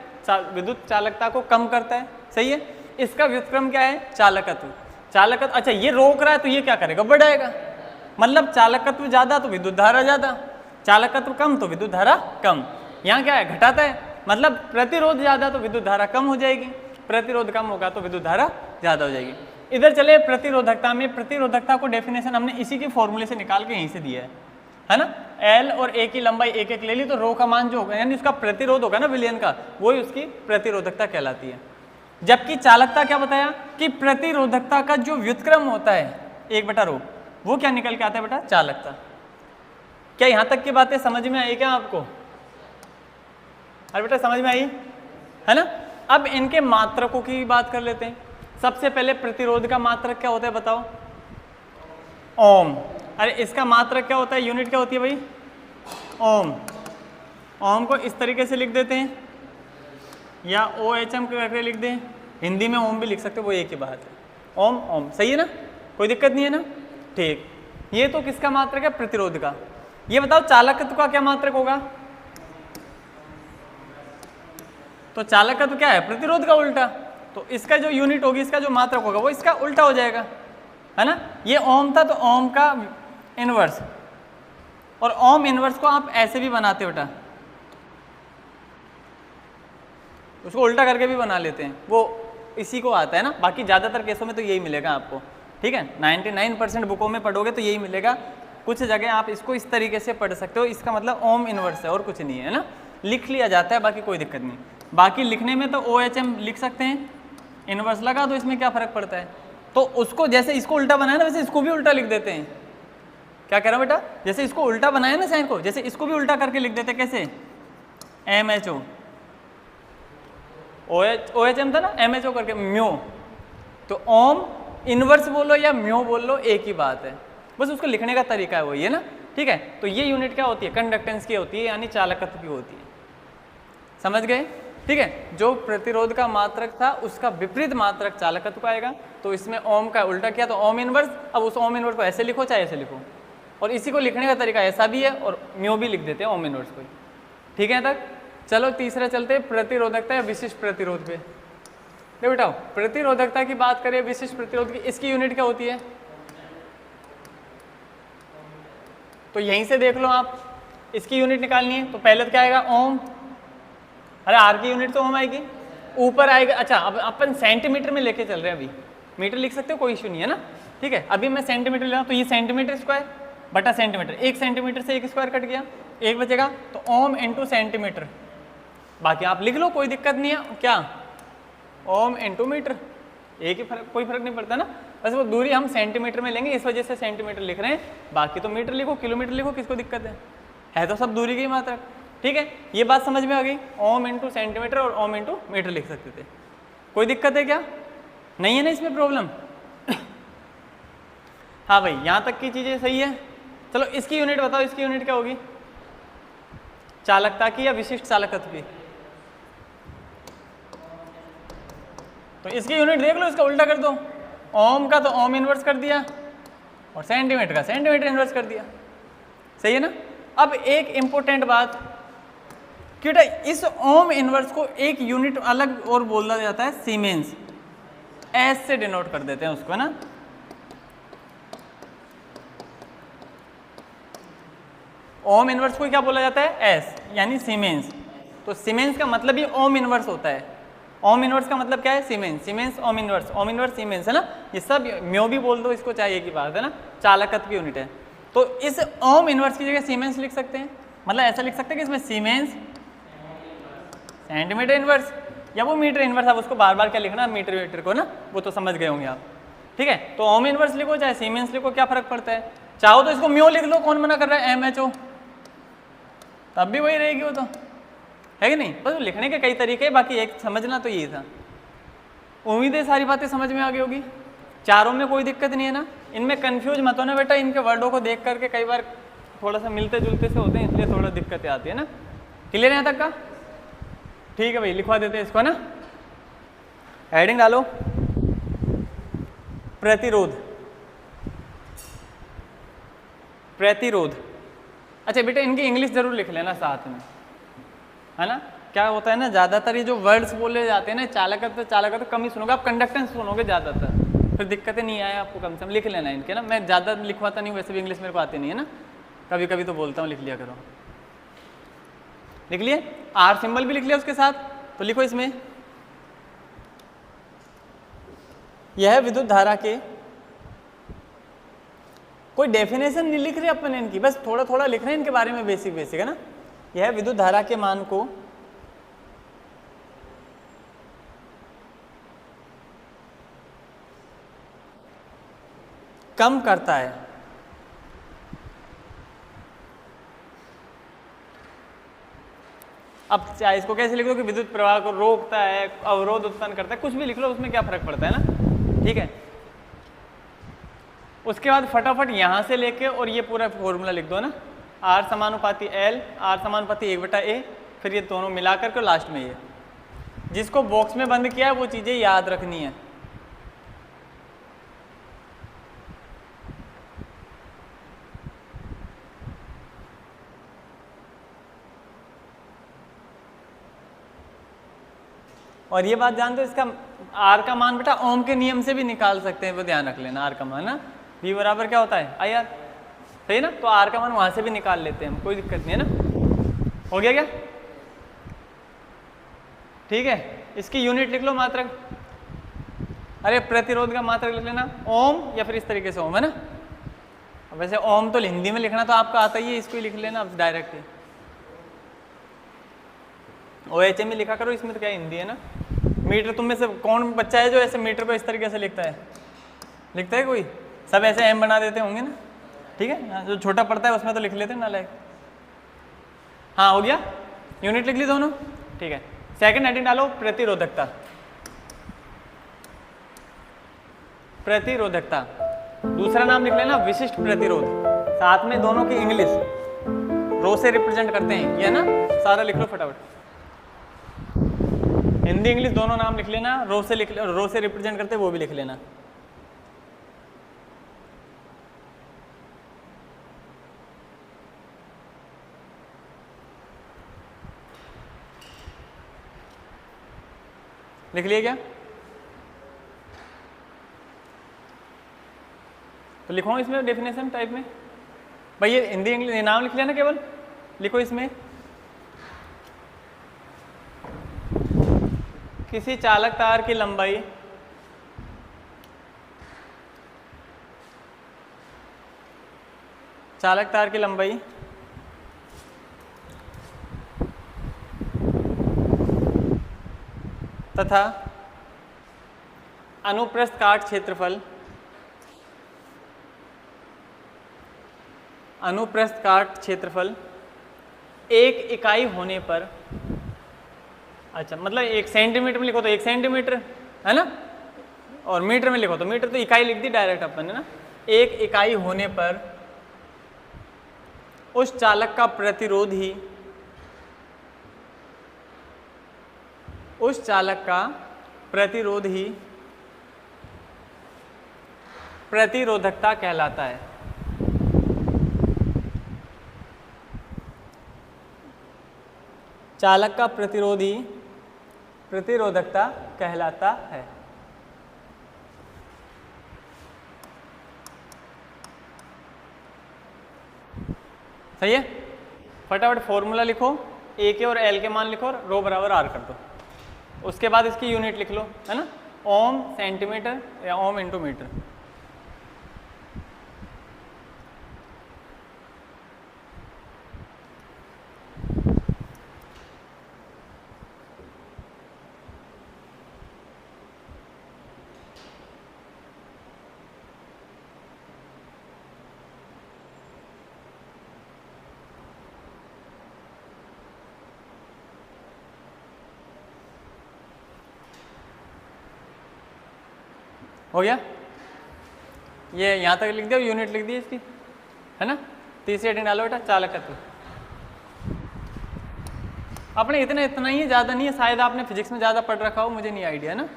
विद्युत चालकता को कम करता है, सही है। इसका व्युत्क्रम क्या है? चालकत्व। चालकत्व, अच्छा ये रोक रहा है तो ये क्या करेगा? बढ़ाएगा। मतलब चालकत्व ज्यादा तो विद्युत धारा ज्यादा, चालकत्व कम तो विद्युत धारा कम। यहाँ क्या है? घटाता है। मतलब प्रतिरोध ज्यादा तो विद्युत धारा कम हो जाएगी, प्रतिरोध कम होगा तो विद्युत धारा ज्यादा हो जाएगी। इधर चले प्रतिरोधकता में। प्रतिरोधकता को डेफिनेशन हमने इसी के फॉर्मूले से निकाल के यहीं से दिया है ना। एल और ए की लंबाई एक एक ले ली तो रो का मान जो होगा यानी उसका प्रतिरोध होगा ना विलयन का, वही उसकी प्रतिरोधकता कहलाती है। जबकि चालकता क्या बताया कि प्रतिरोधकता का जो व्युत्क्रम होता है 1/ρ, वो क्या निकल के आता है बेटा? चालकता। क्या यहां तक की बातें समझ में आई क्या आपको? अरे बेटा समझ में आई है ना। अब इनके मात्रकों की बात कर लेते हैं। सबसे पहले प्रतिरोध का मात्रक क्या होता है बताओ? ओम। अरे इसका मात्रक क्या होता है? यूनिट क्या होती है भाई? ओम। ओम को इस तरीके से लिख देते हैं या OHM करके लिख दें, हिंदी में ओम भी लिख सकते हो, वो एक ही बात है। ओम ओम, सही है ना, कोई दिक्कत नहीं है ना। ठीक, ये तो किसका मात्रक है? प्रतिरोध का। ये बताओ चालकत्व का क्या मात्रक होगा? तो चालकत्व क्या है? प्रतिरोध का उल्टा। तो इसका जो यूनिट होगी, इसका जो मात्रक होगा वो इसका उल्टा हो जाएगा, है ना। ये ओम था तो ओम का इनवर्स, और ओम इनवर्स को आप ऐसे भी बनाते हो बेटा, उसको उल्टा करके भी बना लेते हैं, वो इसी को आता है ना। बाकी ज़्यादातर केसों में तो यही मिलेगा आपको, ठीक है। 99% बुकों में पढ़ोगे तो यही मिलेगा। कुछ जगह आप इसको इस तरीके से पढ़ सकते हो, इसका मतलब ओम इनवर्स है और कुछ नहीं है ना, लिख लिया जाता है, बाकी कोई दिक्कत नहीं। बाकी लिखने में तो OHM लिख सकते हैं, इनवर्स लगा दो, इसमें क्या फ़र्क पड़ता है। तो उसको जैसे इसको उल्टा बनाया ना वैसे इसको भी उल्टा लिख देते हैं। क्या कह रहा हूँ बेटा? जैसे इसको उल्टा बनाया ना साइन को, जैसे इसको भी उल्टा करके लिख देते हैं। कैसे? MHO, OHM था ना, MHO करके म्यो। तो ओम इनवर्स बोलो या म्यो बोल लो, एक ही बात है, बस उसको लिखने का तरीका है वही है ना, ठीक है। तो ये यूनिट क्या होती है? कंडक्टेंस की होती है, यानी चालकत्व की होती है। समझ गए? ठीक है। जो प्रतिरोध का मात्रक था उसका विपरीत मात्रक चालकत्व का आएगा। तो इसमें ओम का उल्टा किया तो ओम इनवर्स। अब उस ओम इनवर्स को ऐसे लिखो चाहे ऐसे लिखो, और इसी को लिखने का तरीका ऐसा भी है, और म्यो भी लिख देते हैं ओम इनवर्स को, ठीक है तक। चलो तीसरा चलते हैं, प्रतिरोधकता या विशिष्ट प्रतिरोध पे। देखो बेटा, प्रतिरोधकता की बात करें, विशिष्ट प्रतिरोध की, इसकी यूनिट क्या होती है? तो यहीं से देख लो आप, इसकी यूनिट निकालनी है तो पहले तो क्या आएगा? ओम। अरे आर की यूनिट तो ओम आएगी, ऊपर आएगा। अच्छा अब अपन सेंटीमीटर में लेके चल रहे हैं, अभी मीटर लिख सकते हो, कोई इशू नहीं है ना, ठीक है। अभी मैं सेंटीमीटर ले रहा हूँ, तो ये सेंटीमीटर स्क्वायर बटा सेंटीमीटर, 1 सेंटीमीटर से 1 स्क्वायर कट गया, 1 बचेगा, तो ओम इंटू सेंटीमीटर। बाकी आप लिख लो, कोई दिक्कत नहीं है। क्या? ओम इंटू मीटर, एक ही फर्क, कोई फर्क नहीं पड़ता ना, बस वो दूरी हम सेंटीमीटर में लेंगे, इस वजह से सेंटीमीटर लिख रहे हैं। बाकी तो मीटर लिखो, किलोमीटर लिखो, किसको दिक्कत है तो सब दूरी की मात्रा, ठीक है। ये बात समझ में आ गई? ओम इंटू सेंटीमीटर और ओम इंटू मीटर लिख सकते थे, कोई दिक्कत है क्या? नहीं है ना इसमें प्रॉब्लम? हाँ भाई, यहाँ तक की चीजें सही है। चलो इसकी यूनिट बताओ, इसकी यूनिट क्या होगी? चालकता की या विशिष्ट चालकत्व की? तो इसकी यूनिट देख लो, इसका उल्टा कर दो। ओम का तो ओम इनवर्स कर दिया, और सेंटीमीटर का सेंटीमीटर इनवर्स कर दिया, सही है ना। अब एक इंपॉर्टेंट बात, बेटा इस ओम इनवर्स को एक यूनिट अलग और बोला जाता है सीमेंस, एस से डिनोट कर देते हैं उसको, है ना। ओम इनवर्स को क्या बोला जाता है, एस यानी सीमेंस। तो सीमेंस का मतलब ही ओम इनवर्स होता है। ओम इनवर्स का मतलब क्या है, siemens, siemens ohm inverse siemens, है ना। ये सब म्यो भी बोल दो इसको, चाहिए की बात है ना, चालकत्व की यूनिट है। तो इस ओम इनवर्स की जगह सीमेंस लिख सकते हैं, मतलब ऐसा लिख सकते हैं कि इसमें सीमेंस सेंटीमीटर इनवर्स या वो मीटर इनवर्स, आप उसको बार बार क्या लिखना, मीटर को ना, वो तो समझ गए होंगे आप, ठीक है। तो ओम इनवर्स लिखो चाहे सीमेंस लिखो, क्या फर्क पड़ता है। चाहो तो इसको म्यो लिख लो, कौन मना कर रहा है, MHO, तब भी वही रहेगी वो तो, है कि नहीं। बस लिखने के कई तरीके, बाकी एक समझना तो यही था। उम्मीद है सारी बातें समझ में आ गई होगी, चारों में कोई दिक्कत नहीं है ना। इनमें कंफ्यूज मत होना बेटा, इनके वर्डों को देख करके कई बार थोड़ा सा मिलते जुलते से होते हैं, इसलिए थोड़ा दिक्कतें आती है ना। क्लियर है यहाँ तक का, ठीक है भाई, लिखवा देते हैं इसको ना। हेडिंग डालो, प्रतिरोध, प्रतिरोध। अच्छा बेटा इनकी इंग्लिश जरूर लिख लेना साथ में, है ना। क्या होता है ना, ज़्यादातर ये जो वर्ड्स बोले जाते हैं ना, चालकत्व कम ही सुनोगे आप, कंडक्टेंस सुनोगे ज़्यादातर, फिर दिक्कतें नहीं आए आपको, कम से कम लिख लेना इनके ना। मैं ज़्यादा लिखवाता नहीं, वैसे भी इंग्लिश मेरे को आती नहीं है ना, कभी कभी तो बोलता हूँ, लिख लिया करो। लिख लिए, आर सिंबल भी लिख लिया उसके साथ, तो लिखो इसमें, यह विद्युत धारा के, कोई डेफिनेशन नहीं लिख रहे अपन इनकी, बस थोड़ा थोड़ा लिख रहे हैं इनके बारे में, बेसिक बेसिक, है ना। यह विद्युत धारा के मान को कम करता है। अब चाहे इसको कैसे लिख दो कि विद्युत प्रवाह को रोकता है, अवरोध उत्पन्न करता है, कुछ भी लिख लो, उसमें क्या फर्क पड़ता है ना, ठीक है। उसके बाद फटाफट यहां से लेके और ये पूरा फॉर्मूला लिख दो ना, R समानुपाती L, R समानुपाती 1/A, फिर ये दोनों मिला करके लास्ट में ये, जिसको बॉक्स में बंद किया है वो चीजें याद रखनी है। और ये बात जान दो, इसका आर का मान बेटा ओम के नियम से भी निकाल सकते हैं, वो ध्यान रख लेना। आर का मान ना, V बराबर क्या होता है IR, सही ना। तो आर का मान वहां से भी निकाल लेते हैं हम, कोई दिक्कत नहीं है ना। हो गया क्या, ठीक है। इसकी यूनिट लिख लो, मात्रक, अरे प्रतिरोध का मात्रक लिख लेना ओम, या फिर इस तरीके से ओम, है ना। वैसे ओम तो हिंदी में लिखना तो आपका आता ही है, इसको ही लिख लेना अब डायरेक्ट ही। OHM में लिखा करो, इसमें तो क्या हिंदी है ना। मीटर, तुम में से कौन बच्चा है जो ऐसे मीटर को इस तरीके से लिखता है, लिखता है कोई, सब ऐसे M बना देते होंगे ना, ठीक है। जो छोटा पड़ता है उसमें तो लिख लेते हैं ना, लाइक। हाँ हो गया, यूनिट लिख ली दोनों, ठीक है। सेकंड हेडिंग डालो, प्रतिरोधकता, प्रतिरोधकता। दूसरा नाम लिख लेना विशिष्ट प्रतिरोध, साथ में दोनों की इंग्लिश रो से रिप्रेजेंट करते हैं, ये ना सारा लिख लो फटाफट। हिंदी इंग्लिश दोनों नाम लिख लेना, रो से रिप्रेजेंट करते वो भी लिख लेना। लिख लिया क्या, तो लिखो इसमें डेफिनेशन टाइप में भाई, ये हिंदी इंग्लिश नाम लिख लेना, केवल लिखो इसमें, किसी चालक तार की लंबाई तथा अनुप्रस्थ काट क्षेत्रफल एक इकाई होने पर, अच्छा मतलब 1 सेंटीमीटर में लिखो तो 1 सेंटीमीटर, है ना, और मीटर में लिखो तो मीटर, तो इकाई लिख दी डायरेक्ट अपन ने ना। 1 इकाई होने पर उस चालक का प्रतिरोध ही, उस चालक का प्रतिरोध ही प्रतिरोधकता कहलाता है। चालक का प्रतिरोधी प्रतिरोधकता कहलाता है। सही है, फटाफट फॉर्मूला लिखो, ए के और एल के मान लिखो और रो बराबर आर कर दो। उसके बाद इसकी यूनिट लिख लो, है ना, ओम सेंटीमीटर या ओम इंटू मीटर। हो गया, ये यहाँ तक लिख दिया, यूनिट लिख दी इसकी, है ना। तीसरी हेडिंग डालो बेटा, चालकत्व। अपने इतना ही है, ज़्यादा नहीं है, शायद आपने फिजिक्स में ज़्यादा पढ़ रखा हो, मुझे नहीं आइडिया, है ना।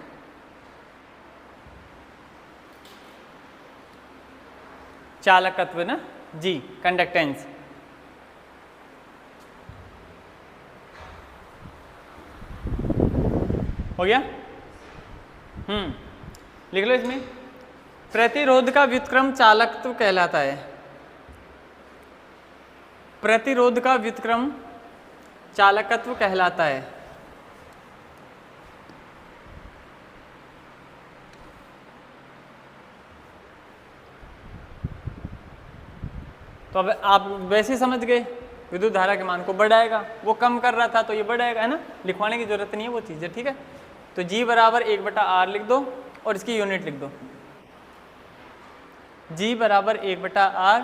चालकत्व ना जी, कंडक्टेंस। हो गया, लिख लो इसमें, प्रतिरोध का व्युत्क्रम चालकत्व कहलाता है। प्रतिरोध का व्युत्क्रम चालकत्व कहलाता है। तो अब आप वैसे ही समझ गए, विद्युत धारा के मान को बढ़ाएगा, वो कम कर रहा था तो ये बढ़ाएगा, है ना, लिखवाने की जरूरत नहीं है वो चीज़ है, ठीक है। तो G बराबर 1/R लिख दो और इसकी यूनिट लिख दो, G बराबर 1/R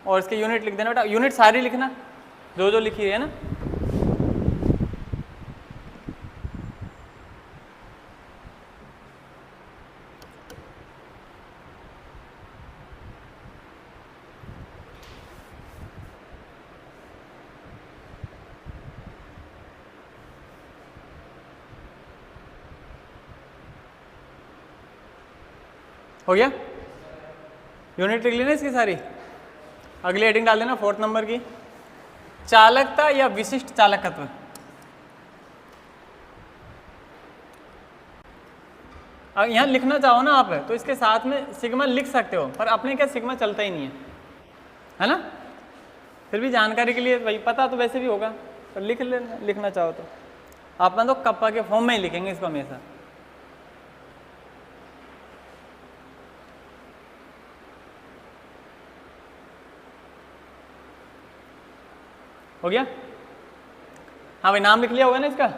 और इसकी यूनिट लिख देना बेटा, यूनिट सारी लिखना जो जो लिखी है ना। हो गया, यूनिट लिख लेना इसकी सारी। अगली हेडिंग डाल देना 4th नंबर की, चालकता या विशिष्ट चालकत्व। यहाँ लिखना चाहो ना आप तो इसके साथ में सिग्मा लिख सकते हो, पर अपने क्या सिग्मा चलता ही नहीं है ना। फिर भी जानकारी के लिए भाई, पता तो वैसे भी होगा, पर लिख लेना, लिखना चाहो तो। अपन तो कप्पा के फॉर्म में ही लिखेंगे इसको हमेशा। हो गया, हाँ भाई, नाम लिख लिया होगा ना इसका।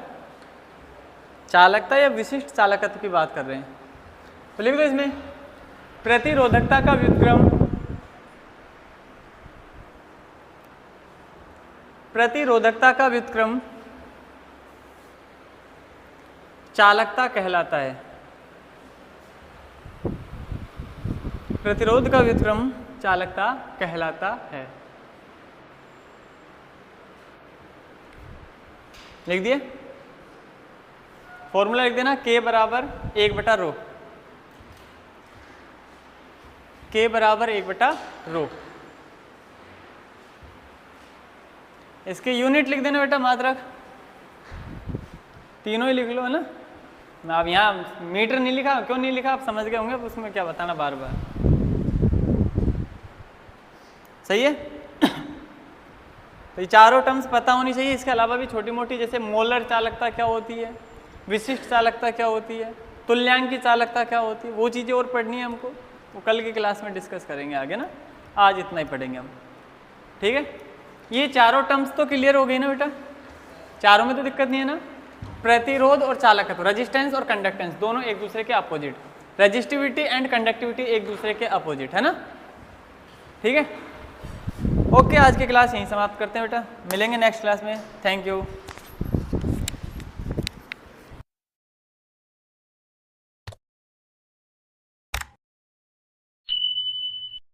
चालकता या विशिष्ट चालकत्व की बात कर रहे हैं, तो लिख दो इसमें, प्रतिरोधकता का व्युत्क्रम, प्रतिरोधकता का व्युत्क्रम चालकता कहलाता है। प्रतिरोध का व्युत्क्रम चालकता कहलाता है। लिख दिए, फॉर्मूला लिख देना, K बराबर 1/ρ, K बराबर 1/ρ। इसकी यूनिट लिख देना बेटा, मात्रक, तीनों ही लिख लो, है ना। अब यहाँ मीटर नहीं लिखा, क्यों नहीं लिखा आप समझ गए होंगे, उसमें क्या बताना बार बार। सही है। तो ये चारों टर्म्स पता होनी चाहिए। इसके अलावा भी छोटी मोटी, जैसे मोलर चालकता क्या होती है, विशिष्ट चालकता क्या होती है, तुल्यांक की चालकता क्या होती है, वो चीज़ें और पढ़नी है हमको, वो कल की क्लास में डिस्कस करेंगे आगे ना। आज इतना ही पढ़ेंगे हम, ठीक है। ये चारों टर्म्स तो क्लियर हो गई ना बेटा, चारों में तो दिक्कत नहीं है ना। प्रतिरोध और चालकत्व, रेजिस्टेंस और कंडक्टेंस दोनों एक दूसरे के अपोजिट, रेजिस्टिविटी एंड कंडक्टिविटी एक दूसरे के अपोजिट, है ना, ठीक है। ओके, आज की क्लास यहीं समाप्त करते हैं बेटा, मिलेंगे नेक्स्ट क्लास में। Thank you.